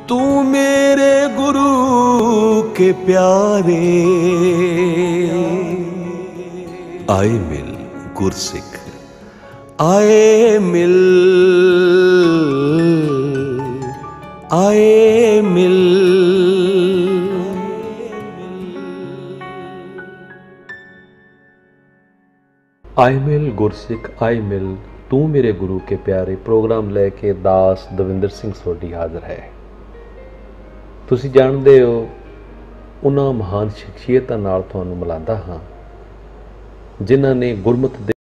तू मेरे गुरु के प्यारे। आए मिल गुरसिख आए मिल, आए मिल। आए मिल गुरसिख आए मिल तू मेरे गुरु के प्यारे प्रोग्राम लैके दास दविंदर सिंह सोढी हाज़र है। ਤੁਸੀਂ ਜਾਣਦੇ ਹੋ ਉਹਨਾਂ ਮਹਾਨ ਸ਼ਖਸੀਅਤਾਂ ਨਾਲ ਤੁਹਾਨੂੰ ਮਿਲਾਂਦਾ ਹਾਂ ਜਿਨ੍ਹਾਂ ਨੇ ਗੁਰਮਤਿ ਦੇ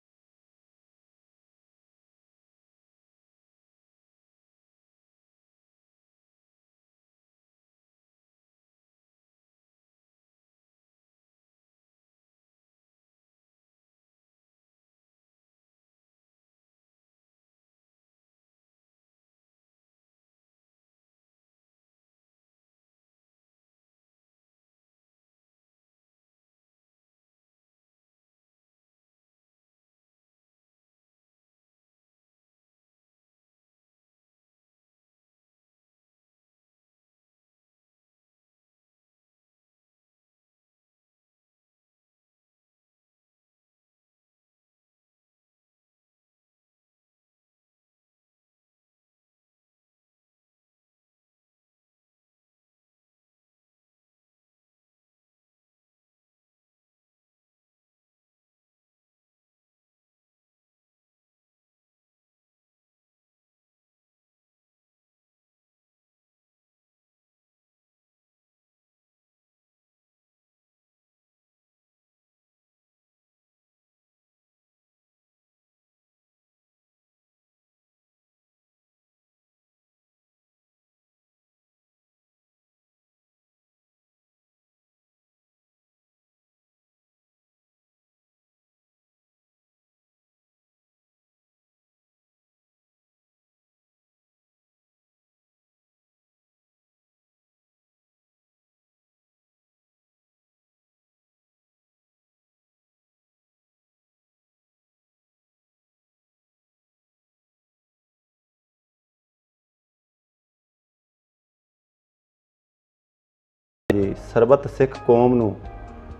ਸਰਬੱਤ ਸਿੱਖ ਕੌਮ ਨੂੰ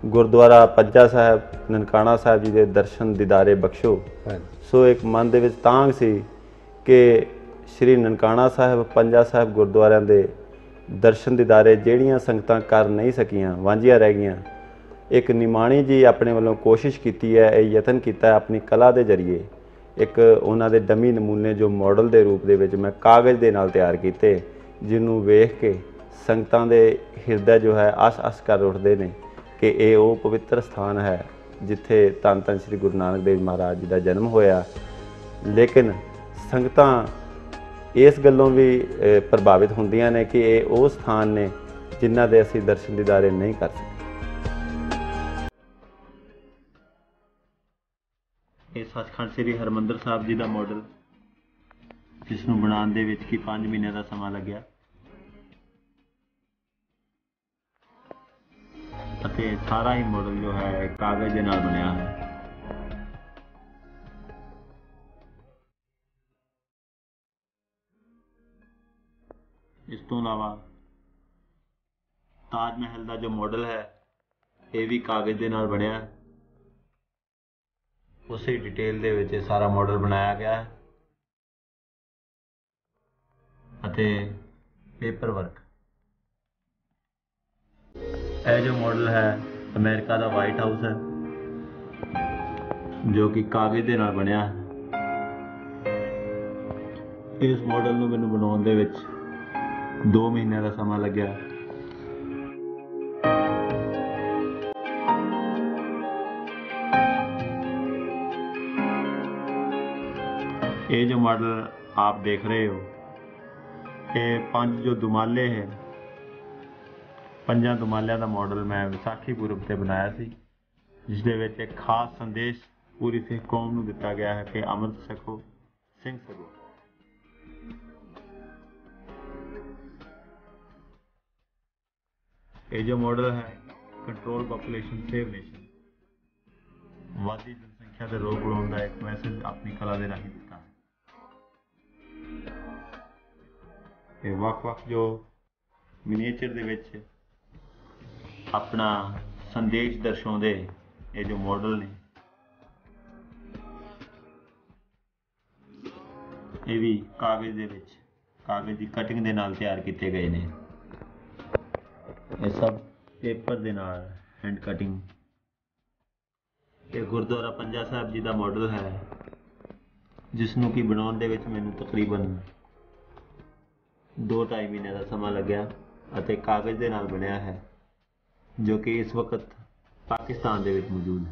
ਗੁਰਦੁਆਰਾ ਪੰਜਾ ਸਾਹਿਬ ਨਨਕਾਣਾ ਸਾਹਿਬ ਜੀ ਦੇ ਦਰਸ਼ਨ ਦੀਦਾਰੇ ਬਖਸ਼ੋ। ਸੋ ਇੱਕ ਮਨ ਦੇ ਵਿੱਚ ਤਾਂਘ ਸੀ ਕਿ ਸ਼੍ਰੀ ਨਨਕਾਣਾ ਸਾਹਿਬ ਪੰਜਾ ਸਾਹਿਬ ਗੁਰਦੁਆਰਿਆਂ ਦੇ ਦਰਸ਼ਨ ਦੀਦਾਰੇ ਜਿਹੜੀਆਂ ਸੰਗਤਾਂ ਕਰ ਨਹੀਂ ਸਕੀਆਂ, ਵਾਂਝੀਆਂ ਰਹਿ ਗਈਆਂ, ਇੱਕ ਨਿਮਾਣੀ ਜੀ ਆਪਣੇ ਵੱਲੋਂ ਕੋਸ਼ਿਸ਼ ਕੀਤੀ ਹੈ, ਇਹ ਯਤਨ ਕੀਤਾ ਆਪਣੀ ਕਲਾ ਦੇ ਜ਼ਰੀਏ ਇੱਕ ਉਹਨਾਂ ਦੇ ਡਮੀ ਨਮੂਨੇ ਜੋ ਮਾਡਲ ਦੇ ਰੂਪ ਦੇ ਵਿੱਚ ਮੈਂ ਕਾਗਜ਼ ਦੇ ਨਾਲ ਤਿਆਰ ਕੀਤੇ, ਜਿਹਨੂੰ ਵੇਖ ਕੇ ਸੰਗਤਾਂ ਦੇ ਹਿਰਦੇ ਜੋ ਹੈ ਆਸ ਕਰ ਉੱਠਦੇ ਨੇ ਕਿ ਇਹ ਉਹ ਪਵਿੱਤਰ ਸਥਾਨ ਹੈ ਜਿੱਥੇ ਧੰਨ ਧੰਨ ਸ਼੍ਰੀ ਗੁਰੂ ਨਾਨਕ ਦੇਵ ਮਹਾਰਾਜ ਜੀ ਦਾ ਜਨਮ ਹੋਇਆ। ਲੇਕਿਨ ਸੰਗਤਾਂ ਇਸ ਗੱਲੋਂ ਵੀ ਪ੍ਰਭਾਵਿਤ ਹੁੰਦੀਆਂ ਨੇ ਕਿ ਇਹ ਉਹ ਸਥਾਨ ਨੇ ਜਿਨ੍ਹਾਂ ਦੇ ਅਸੀਂ ਦਰਸ਼ਨ ਦੀਦਾਰੇ ਨਹੀਂ ਕਰ ਸਕਦੇ। ਇਹ ਸੱਚਖੰਡ ਸ੍ਰੀ ਹਰਿਮੰਦਰ ਸਾਹਿਬ ਜੀ ਦਾ ਮਾਡਲ, ਜਿਸ ਨੂੰ ਬਣਾਉਣ ਦੇ ਵਿੱਚ ਕਿ 5 ਮਹੀਨੇ ਦਾ ਸਮਾਂ ਲੱਗਿਆ ਅਤੇ ਸਾਰਾ ਹੀ ਮਾਡਲ ਜੋ ਹੈ ਕਾਗਜ਼ ਦੇ ਨਾਲ ਬਣਿਆ ਹੈ। ਇਸ ਤੋਂ ਇਲਾਵਾ ਤਾਜ ਮਹਿਲ ਦਾ ਜੋ ਮਾਡਲ ਹੈ ਇਹ ਵੀ ਕਾਗਜ਼ ਦੇ ਨਾਲ ਬਣਿਆ ਹੈ। ਉਸੇ ਡਿਟੇਲ ਦੇ ਵਿੱਚ ਸਾਰਾ ਮਾਡਲ ਬਣਾਇਆ ਗਿਆ ਹੈ ਅਤੇ ਪੇਪਰ ਵਰਕ। ਇਹ ਜੋ ਮਾਡਲ ਹੈ ਅਮਰੀਕਾ ਦਾ ਵਾਈਟ ਹਾਊਸ ਹੈ ਜੋ ਕਿ ਕਾਗਜ਼ ਦੇ ਨਾਲ ਬਣਿਆ ਹੈ। ਇਸ ਮਾਡਲ ਨੂੰ ਮੈਨੂੰ ਬਣਾਉਣ ਦੇ ਵਿੱਚ 2 ਮਹੀਨਿਆਂ ਦਾ ਸਮਾਂ ਲੱਗਿਆ। ये जो मॉडल आप देख रहे हो ये 5 जो दुमाले है, 5 दुमालियां का मॉडल मैं विसाखी पुरब से बनाया सी, जिस दे विच एक खास संदेश पूरी सिख कौम नूं दिता गया है कि अमृत छको सिंह सगो। ये जो मॉडल है कंट्रोल पॉपुलेशन सेव नेशन, वादी जनसंख्या से रोक लाने का एक मैसेज अपनी कला के राही दिता है। वक्-वक् जो ਮਿਨੀਏਚਰ ਦੇ ਵਿੱਚ ਆਪਣਾ ਸੰਦੇਸ਼ ਦਰਸਾਉਂਦੇ ਇਹ ਜੋ ਮਾਡਲ ਨੇ, ਇਹ ਵੀ ਕਾਗਜ਼ ਦੇ ਵਿੱਚ ਕਾਗਜ਼ ਦੀ ਕਟਿੰਗ ਦੇ ਨਾਲ ਤਿਆਰ ਕੀਤੇ ਗਏ ਨੇ। ਇਹ ਸਭ ਪੇਪਰ ਦੇ ਨਾਲ ਹੈਂਡ ਕਟਿੰਗ। ਇਹ ਗੁਰਦੁਆਰਾ ਪੰਜਾ ਸਾਹਿਬ ਜੀ ਦਾ ਮਾਡਲ ਹੈ, ਜਿਸ ਨੂੰ ਕਿ ਬਣਾਉਣ ਦੇ ਵਿੱਚ ਮੈਨੂੰ ਤਕਰੀਬਨ 2-2.5 ਮਹੀਨੇ ਦਾ ਸਮਾਂ ਲੱਗਿਆ ਅਤੇ ਕਾਗਜ਼ ਦੇ ਨਾਲ ਬਣਿਆ ਹੈ, ਜੋ ਕਿ ਇਸ ਵਕਤ ਪਾਕਿਸਤਾਨ ਦੇ ਵਿੱਚ ਮੌਜੂਦ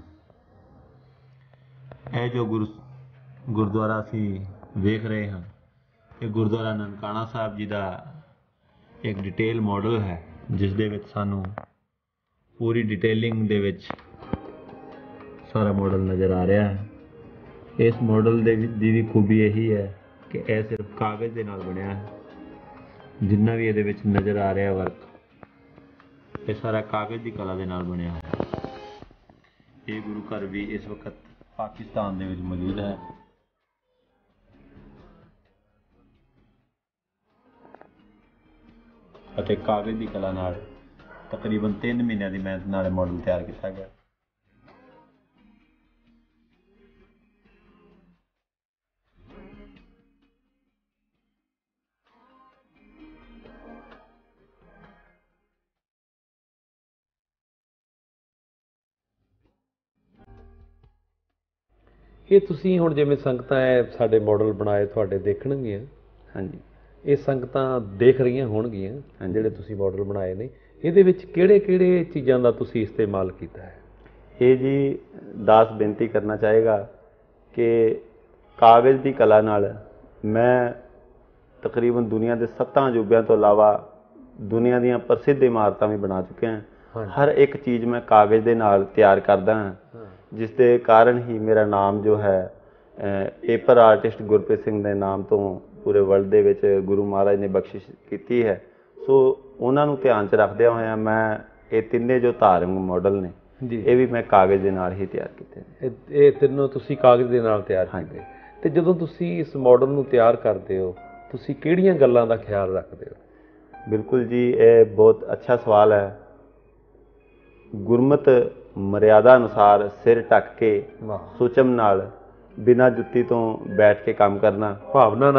ਹੈ। ਇਹ ਜੋ ਗੁਰਦੁਆਰਾ ਅਸੀਂ ਵੇਖ ਰਹੇ ਹਾਂ, ਇਹ ਗੁਰਦੁਆਰਾ ਨਨਕਾਣਾ ਸਾਹਿਬ ਜੀ ਦਾ ਇੱਕ ਡਿਟੇਲ ਮਾਡਲ ਹੈ, ਜਿਸ ਦੇ ਵਿੱਚ ਸਾਨੂੰ ਪੂਰੀ ਡਿਟੇਲਿੰਗ ਦੇ ਵਿੱਚ ਸਾਰਾ ਮਾਡਲ ਨਜ਼ਰ ਆ ਰਿਹਾ ਹੈ। ਇਸ ਮਾਡਲ ਦੀ ਵੀ ਖੂਬੀ ਇਹੀ ਹੈ ਕਿ ਇਹ ਸਿਰਫ ਕਾਗਜ਼ ਦੇ ਨਾਲ ਬਣਿਆ ਹੈ। ਜਿੰਨਾ ਵੀ ਇਹਦੇ ਵਿੱਚ ਨਜ਼ਰ ਆ ਰਿਹਾ ਵਰਕ, ਇਹ ਸਾਰਾ ਕਾਗਜ਼ ਦੀ ਕਲਾ ਦੇ ਨਾਲ ਬਣਿਆ ਹੈ। ਇਹ ਗੁਰੂ ਘਰ ਵੀ ਇਸ ਵਕਤ ਪਾਕਿਸਤਾਨ ਦੇ ਵਿੱਚ ਮੌਜੂਦ ਹੈ। ਅਤੇ ਕਾਗਜ਼ ਦੀ ਕਲਾ ਨਾਲ ਤਕਰੀਬਨ 3 ਮਹੀਨਿਆਂ ਦੀ ਮਿਹਨਤ ਨਾਲ ਮਾਡਲ ਤਿਆਰ ਕੀਤਾ ਗਿਆ। ਇਹ ਤੁਸੀਂ ਹੁਣ ਜਿਵੇਂ ਸੰਗਤਾਂ ਹੈ ਸਾਡੇ ਮਾਡਲ ਬਣਾਏ ਤੁਹਾਡੇ ਦੇਖਣਗੀਆਂ, ਹਾਂਜੀ, ਇਹ ਸੰਗਤਾਂ ਦੇਖ ਰਹੀਆਂ ਹੋਣਗੀਆਂ ਜਿਹੜੇ ਤੁਸੀਂ ਮਾਡਲ ਬਣਾਏ ਨੇ, ਇਹਦੇ ਵਿੱਚ ਕਿਹੜੇ ਚੀਜ਼ਾਂ ਦਾ ਤੁਸੀਂ ਇਸਤੇਮਾਲ ਕੀਤਾ ਹੈ? ਇਹ ਜੀ ਦਾਸ ਬੇਨਤੀ ਕਰਨਾ ਚਾਹੇਗਾ ਕਿ ਕਾਗਜ਼ ਦੀ ਕਲਾ ਨਾਲ ਮੈਂ ਤਕਰੀਬਨ ਦੁਨੀਆ ਦੇ 7 ਅਜੂਬਿਆਂ ਤੋਂ ਇਲਾਵਾ ਦੁਨੀਆ ਦੀਆਂ ਪ੍ਰਸਿੱਧ ਇਮਾਰਤਾਂ ਵੀ ਬਣਾ ਚੁੱਕਿਆ ਹਾਂ। ਹਰ ਇੱਕ ਚੀਜ਼ ਮੈਂ ਕਾਗਜ਼ ਦੇ ਨਾਲ ਤਿਆਰ ਕਰਦਾ ਹਾਂ, ਜਿਸ ਦੇ ਕਾਰਨ ਹੀ ਮੇਰਾ ਨਾਮ ਜੋ ਹੈ ਪੇਪਰ ਆਰਟਿਸਟ ਗੁਰਪ੍ਰੀਤ ਸਿੰਘ ਦੇ ਨਾਮ ਤੋਂ ਪੂਰੇ ਵਰਲਡ ਦੇ ਵਿੱਚ ਗੁਰੂ ਮਹਾਰਾਜ ਨੇ ਬਖਸ਼ਿਸ਼ ਕੀਤੀ ਹੈ। ਸੋ ਉਹਨਾਂ ਨੂੰ ਧਿਆਨ 'ਚ ਰੱਖਦਿਆਂ ਹੋਇਆਂ ਮੈਂ ਇਹ ਤਿੰਨੇ ਜੋ ਧਾਰਮਿਕ ਮਾਡਲ ਨੇ ਜੀ, ਇਹ ਵੀ ਮੈਂ ਕਾਗਜ਼ ਦੇ ਨਾਲ ਹੀ ਤਿਆਰ ਕੀਤੇ ਨੇ। ਇਹ ਤਿੰਨੋਂ ਤੁਸੀਂ ਕਾਗਜ਼ ਦੇ ਨਾਲ ਤਿਆਰ ਕੀਤੇ। ਤੇ ਜਦੋਂ ਤੁਸੀਂ ਇਸ ਮਾਡਲ ਨੂੰ ਤਿਆਰ ਕਰਦੇ ਹੋ, ਤੁਸੀਂ ਕਿਹੜੀਆਂ ਗੱਲਾਂ ਦਾ ਖਿਆਲ ਰੱਖਦੇ ਹੋ? ਬਿਲਕੁਲ ਜੀ, ਇਹ ਬਹੁਤ ਅੱਛਾ ਸਵਾਲ ਹੈ। ਗੁਰਮਤ ਮਰਿਆਦਾ ਅਨੁਸਾਰ ਸਿਰ ਢੱਕ ਕੇ ਸੁਚਮ ਨਾਲ ਬਿਨਾਂ ਜੁੱਤੀ ਤੋਂ ਬੈਠ ਕੇ ਕੰਮ ਕਰਨਾ, ਭਾਵਨਾ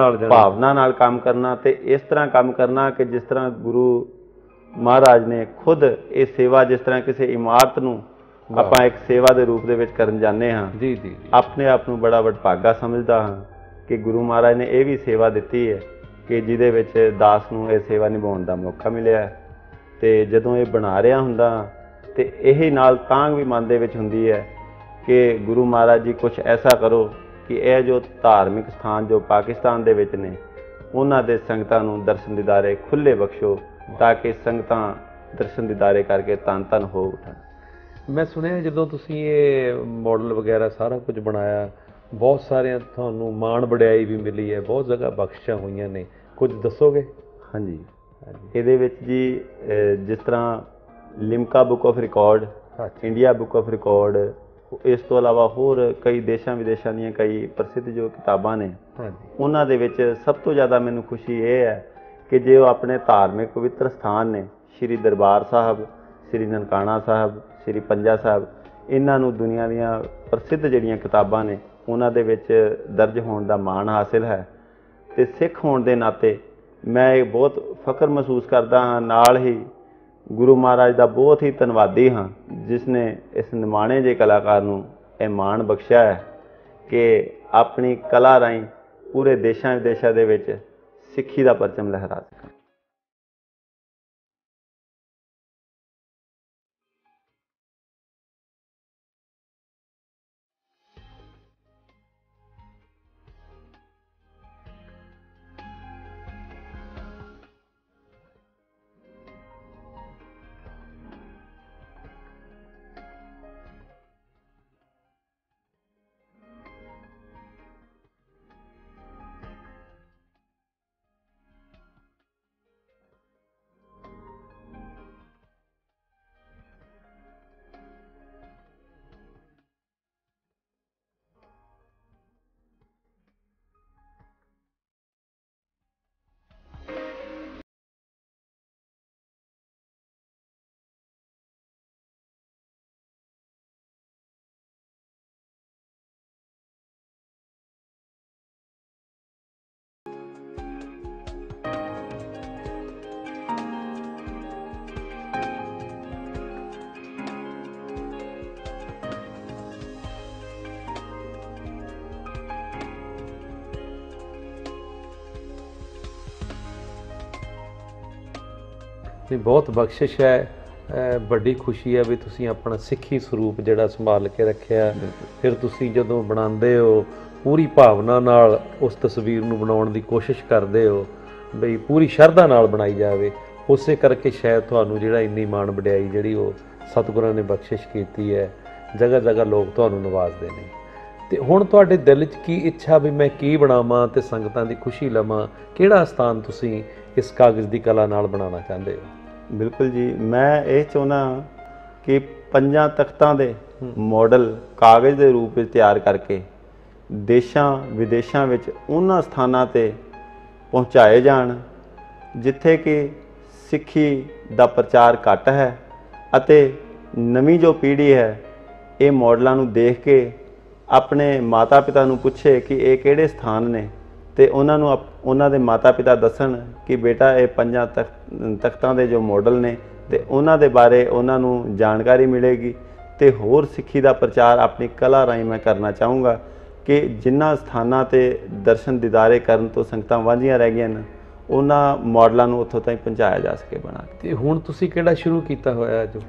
ਨਾਲ ਕੰਮ ਕਰਨਾ, ਤੇ ਇਸ ਤਰ੍ਹਾਂ ਕੰਮ ਕਰਨਾ ਕਿ ਜਿਸ ਤਰ੍ਹਾਂ ਗੁਰੂ ਮਹਾਰਾਜ ਨੇ ਖੁਦ ਇਹ ਸੇਵਾ, ਜਿਸ ਤਰ੍ਹਾਂ ਕਿਸੇ ਇਮਾਰਤ ਨੂੰ ਆਪਾਂ ਇੱਕ ਸੇਵਾ ਦੇ ਰੂਪ ਦੇ ਵਿੱਚ ਕਰਨ ਜਾਂਦੇ ਹਾਂ, ਆਪਣੇ ਆਪ ਨੂੰ ਬੜਾ ਵਡਭਾਗਾ ਸਮਝਦਾ ਹਾਂ ਕਿ ਗੁਰੂ ਮਹਾਰਾਜ ਨੇ ਇਹ ਵੀ ਸੇਵਾ ਦਿੱਤੀ ਹੈ ਕਿ ਜਿਹਦੇ ਵਿੱਚ ਦਾਸ ਨੂੰ ਇਹ ਸੇਵਾ ਨਿਭਾਉਣ ਦਾ ਮੌਕਾ ਮਿਲਿਆ ਹੈ। ਤੇ ਜਦੋਂ ਇਹ ਬਣਾ ਰਿਹਾ ਹੁੰਦਾ ਤੇ ਇਹ ਨਾਲ ਤਾਂਘ ਵੀ ਮਨ ਦੇ ਵਿੱਚ ਹੁੰਦੀ ਹੈ ਕਿ ਗੁਰੂ ਮਹਾਰਾਜ ਜੀ ਕੁਛ ਐਸਾ ਕਰੋ ਕਿ ਇਹ ਜੋ ਧਾਰਮਿਕ ਸਥਾਨ ਜੋ ਪਾਕਿਸਤਾਨ ਦੇ ਵਿੱਚ ਨੇ, ਉਹਨਾਂ ਦੇ ਸੰਗਤਾਂ ਨੂੰ ਦਰਸ਼ਨ ਦੀਦਾਰੇ ਖੁੱਲ੍ਹੇ ਬਖਸ਼ੋ, ਤਾਂ ਕਿ ਸੰਗਤਾਂ ਦਰਸ਼ਨ ਦੀਦਾਰੇ ਕਰਕੇ ਧੰਨ ਧੰਨ ਹੋ ਉਠਣ। ਮੈਂ ਸੁਣਿਆ ਜਦੋਂ ਤੁਸੀਂ ਇਹ ਮਾਡਲ ਵਗੈਰਾ ਸਾਰਾ ਕੁਝ ਬਣਾਇਆ, ਬਹੁਤ ਸਾਰਿਆਂ ਤੁਹਾਨੂੰ ਮਾਣ ਵਡਿਆਈ ਵੀ ਮਿਲੀ ਹੈ, ਬਹੁਤ ਜਗ੍ਹਾ ਬਖਸ਼ਿਸ਼ਾਂ ਹੋਈਆਂ ਨੇ, ਕੁਝ ਦੱਸੋਗੇ? ਹਾਂਜੀ, ਇਹਦੇ ਵਿੱਚ ਜੀ ਜਿਸ ਤਰ੍ਹਾਂ Limca book of record, India book of record, ਇਸ ਤੋਂ ਇਲਾਵਾ ਹੋਰ ਕਈ ਦੇਸ਼ਾਂ ਵਿਦੇਸ਼ਾਂ ਦੀਆਂ ਕਈ ਪ੍ਰਸਿੱਧ ਜੋ ਕਿਤਾਬਾਂ ਨੇ, ਉਹਨਾਂ ਦੇ ਵਿੱਚ ਸਭ ਤੋਂ ਜ਼ਿਆਦਾ ਮੈਨੂੰ ਖੁਸ਼ੀ ਇਹ ਹੈ ਕਿ ਜੇ ਉਹ ਆਪਣੇ ਧਾਰਮਿਕ ਪਵਿੱਤਰ ਸਥਾਨ ਨੇ, ਸ਼੍ਰੀ ਦਰਬਾਰ ਸਾਹਿਬ, ਸ਼੍ਰੀ ਨਨਕਾਣਾ ਸਾਹਿਬ, ਸ਼੍ਰੀ ਪੰਜਾ ਸਾਹਿਬ, ਇਹਨਾਂ ਨੂੰ ਦੁਨੀਆ ਦੀਆਂ ਪ੍ਰਸਿੱਧ ਜਿਹੜੀਆਂ ਕਿਤਾਬਾਂ ਨੇ ਉਹਨਾਂ ਦੇ ਵਿੱਚ ਦਰਜ ਹੋਣ ਦਾ ਮਾਣ ਹਾਸਿਲ ਹੈ। ਅਤੇ ਸਿੱਖ ਹੋਣ ਦੇ ਨਾਤੇ ਮੈਂ ਇਹ ਬਹੁਤ ਫਖਰ ਮਹਿਸੂਸ ਕਰਦਾ ਹਾਂ, ਨਾਲ ਹੀ ਗੁਰੂ ਮਹਾਰਾਜ ਦਾ ਬਹੁਤ ਹੀ ਧੰਨਵਾਦੀ ਹਾਂ ਜਿਸ ਨੇ ਇਸ ਨਿਮਾਣੇ ਜਿਹੇ ਕਲਾਕਾਰ ਨੂੰ ਇਹ ਮਾਣ ਬਖਸ਼ਿਆ ਹੈ ਕਿ ਆਪਣੀ ਕਲਾ ਰਾਹੀਂ ਪੂਰੇ ਦੇਸ਼ਾਂ ਵਿਦੇਸ਼ਾਂ ਦੇ ਵਿੱਚ ਸਿੱਖੀ ਦਾ ਪਰਚਮ ਲਹਿਰਾ ਸਕੇ। नहीं बहुत बख्शिश है, ਵੱਡੀ ਖੁਸ਼ੀ ਹੈ ਵੀ ਤੁਸੀਂ ਆਪਣਾ ਸਿੱਖੀ ਸਰੂਪ ਜਿਹੜਾ ਸੰਭਾਲ ਕੇ ਰੱਖਿਆ। ਫਿਰ ਤੁਸੀਂ ਜਦੋਂ ਬਣਾਉਂਦੇ ਹੋ ਪੂਰੀ ਭਾਵਨਾ ਨਾਲ ਉਸ ਤਸਵੀਰ ਨੂੰ ਬਣਾਉਣ ਦੀ ਕੋਸ਼ਿਸ਼ ਕਰਦੇ ਹੋ ਬਈ ਪੂਰੀ ਸ਼ਰਧਾ ਨਾਲ ਬਣਾਈ ਜਾਵੇ, ਉਸੇ ਕਰਕੇ ਸ਼ਾਇਦ ਤੁਹਾਨੂੰ ਜਿਹੜਾ ਇੰਨੀ ਮਾਣ ਵਡਿਆਈ ਜਿਹੜੀ ਉਹ ਸਤਿਗੁਰਾਂ ਨੇ ਬਖਸ਼ਿਸ਼ ਕੀਤੀ ਹੈ, ਜਗ੍ਹਾ ਜਗ੍ਹਾ ਲੋਕ ਤੁਹਾਨੂੰ ਨਵਾਜ਼ਦੇ ਨੇ। ਤੇ ਹੁਣ ਤੁਹਾਡੇ ਦਿਲ 'ਚ ਕੀ ਇੱਛਾ ਵੀ ਮੈਂ ਕੀ ਬਣਾਵਾਂ ਤੇ ਸੰਗਤਾਂ ਦੀ ਖੁਸ਼ੀ ਲਵਾਂ, ਕਿਹੜਾ ਸਥਾਨ ਤੁਸੀਂ ਇਸ ਕਾਗਜ਼ ਦੀ ਕਲਾ ਨਾਲ ਬਣਾਉਣਾ ਚਾਹੁੰਦੇ ਹੋ? ਬਿਲਕੁਲ ਜੀ, ਮੈਂ ਇਹ ਚਾਹੁੰਦਾ ਕਿ 5 ਤਖਤਾਂ ਦੇ ਮਾਡਲ ਕਾਗਜ਼ ਦੇ ਰੂਪ ਵਿੱਚ ਤਿਆਰ ਕਰਕੇ ਦੇਸ਼ਾਂ ਵਿਦੇਸ਼ਾਂ ਵਿੱਚ ਉਹਨਾਂ ਸਥਾਨਾਂ 'ਤੇ ਪਹੁੰਚਾਏ ਜਾਣ ਜਿੱਥੇ ਕਿ ਸਿੱਖੀ ਦਾ ਪ੍ਰਚਾਰ ਘੱਟ ਹੈ ਅਤੇ ਨਵੀਂ ਜੋ ਪੀੜ੍ਹੀ ਹੈ ਇਹ ਮਾਡਲਾਂ ਨੂੰ ਦੇਖ ਕੇ ਆਪਣੇ ਮਾਤਾ ਪਿਤਾ ਨੂੰ ਪੁੱਛੇ ਕਿ ਇਹ ਕਿਹੜੇ ਸਥਾਨ ਨੇ ਤੇ ਉਹਨਾਂ ਨੂੰ ਉਹਨਾਂ ਦੇ ਮਾਤਾ ਪਿਤਾ ਦੱਸਣ ਕਿ ਬੇਟਾ ਇਹ 5 ਤਖਤਾਂ ਦੇ ਜੋ ਮਾਡਲ ਨੇ ਤੇ ਉਹਨਾਂ ਦੇ ਬਾਰੇ ਉਹਨਾਂ ਨੂੰ ਜਾਣਕਾਰੀ ਮਿਲੇਗੀ। ਤੇ ਹੋਰ ਸਿੱਖੀ ਦਾ ਪ੍ਰਚਾਰ ਆਪਣੀ ਕਲਾ ਰਾਹੀਂ ਮੈਂ ਕਰਨਾ ਚਾਹੂੰਗਾ ਕਿ ਜਿਨ੍ਹਾਂ ਸਥਾਨਾਂ 'ਤੇ ਦਰਸ਼ਨ ਦੀਦਾਰੇ ਕਰਨ ਤੋਂ ਸੰਗਤਾਂ ਵਾਂਝੀਆਂ ਰਹਿ ਗਈਆਂ ਨੇ ਉਹਨਾਂ ਮਾਡਲਾਂ ਨੂੰ ਉੱਥੋਂ ਤਾਈਂ ਪਹੁੰਚਾਇਆ ਜਾ ਸਕੇ ਬਣਾ ਕੇ। ਤੇ ਹੁਣ ਤੁਸੀਂ ਕਿਹੜਾ ਸ਼ੁਰੂ ਕੀਤਾ ਹੋਇਆ ਜੋ?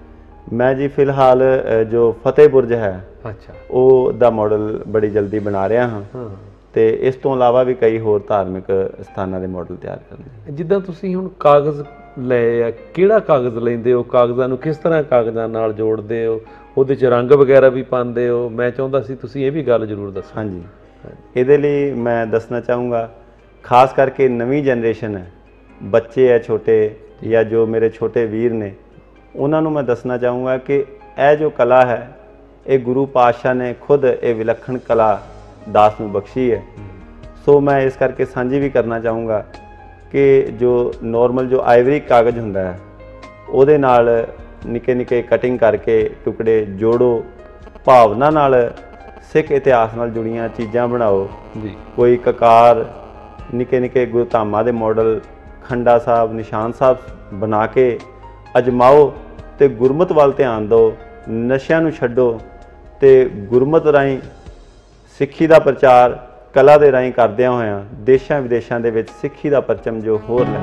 ਮੈਂ ਜੀ ਫਿਲਹਾਲ ਜੋ ਫਤਿਹ ਬੁਰਜ ਹੈ ਅੱਛਾ ਉਹ ਦਾ ਮਾਡਲ ਬੜੀ ਜਲਦੀ ਬਣਾ ਰਿਹਾ ਹਾਂ ਤੇ ਇਸ ਤੋਂ ਇਲਾਵਾ ਵੀ ਕਈ ਹੋਰ ਧਾਰਮਿਕ ਸਥਾਨਾਂ ਦੇ ਮਾਡਲ ਤਿਆਰ ਕਰਨੇ। ਜਿੱਦਾਂ ਤੁਸੀਂ ਹੁਣ ਕਾਗਜ਼ ਲਏ ਆ, ਕਿਹੜਾ ਕਾਗਜ਼ ਲੈਂਦੇ ਹੋ? ਕਾਗਜ਼ਾਂ ਨੂੰ ਕਿਸ ਤਰ੍ਹਾਂ ਕਾਗਜ਼ਾਂ ਨਾਲ ਜੋੜਦੇ ਹੋ? ਉਹਦੇ 'ਚ ਰੰਗ ਵਗੈਰਾ ਵੀ ਪਾਉਂਦੇ ਹੋ? ਮੈਂ ਚਾਹੁੰਦਾ ਸੀ ਤੁਸੀਂ ਇਹ ਵੀ ਗੱਲ ਜ਼ਰੂਰ ਦੱਸੋ। ਹਾਂਜੀ, ਇਹਦੇ ਲਈ ਮੈਂ ਦੱਸਣਾ ਚਾਹੂੰਗਾ ਖਾਸ ਕਰਕੇ ਨਵੀਂ ਜਨਰੇਸ਼ਨ ਹੈ, ਬੱਚੇ ਹੈ ਛੋਟੇ ਜਾਂ ਜੋ ਮੇਰੇ ਛੋਟੇ ਵੀਰ ਨੇ, ਉਹਨਾਂ ਨੂੰ ਮੈਂ ਦੱਸਣਾ ਚਾਹੂੰਗਾ ਕਿ ਇਹ ਜੋ ਕਲਾ ਹੈ ਇਹ ਗੁਰੂ ਪਾਤਸ਼ਾਹ ਨੇ ਖੁਦ ਇਹ ਵਿਲੱਖਣ ਕਲਾ ਦਾਸ ਨੂੰ ਬਖਸ਼ੀ ਹੈ। ਸੋ ਮੈਂ ਇਸ ਕਰਕੇ ਸਾਂਝੀ ਵੀ ਕਰਨਾ ਚਾਹੂੰਗਾ ਕਿ ਜੋ ਨੋਰਮਲ ਜੋ ਆਈਵਰੀ ਕਾਗਜ਼ ਹੁੰਦਾ ਹੈ ਉਹਦੇ ਨਾਲ ਨਿੱਕੇ ਨਿੱਕੇ ਕਟਿੰਗ ਕਰਕੇ ਟੁਕੜੇ ਜੋੜੋ, ਭਾਵਨਾ ਨਾਲ ਸਿੱਖ ਇਤਿਹਾਸ ਨਾਲ ਜੁੜੀਆਂ ਚੀਜ਼ਾਂ ਬਣਾਓ ਜੀ। ਕੋਈ ਕਕਾਰ, ਨਿੱਕੇ ਨਿੱਕੇ ਗੁਰਧਾਮਾਂ ਦੇ ਮਾਡਲ, ਖੰਡਾ ਸਾਹਿਬ, ਨਿਸ਼ਾਨ ਸਾਹਿਬ ਬਣਾ ਕੇ ਅਜਮਾਓ ਤੇ ਗੁਰਮਤ ਵੱਲ ਧਿਆਨ ਦਿਓ, ਨਸ਼ਿਆਂ ਨੂੰ ਛੱਡੋ ਤੇ ਗੁਰਮਤ ਰਾਹੀਂ ਸਿੱਖੀ ਦਾ ਪ੍ਰਚਾਰ ਕਲਾ ਦੇ ਰਾਹੀਂ ਕਰਦਿਆਂ ਹੋਇਆਂ ਦੇਸ਼ਾਂ ਵਿਦੇਸ਼ਾਂ ਦੇ ਵਿੱਚ ਸਿੱਖੀ ਦਾ ਪਰਚਮ ਜੋ ਹੋਰ ਲੈ।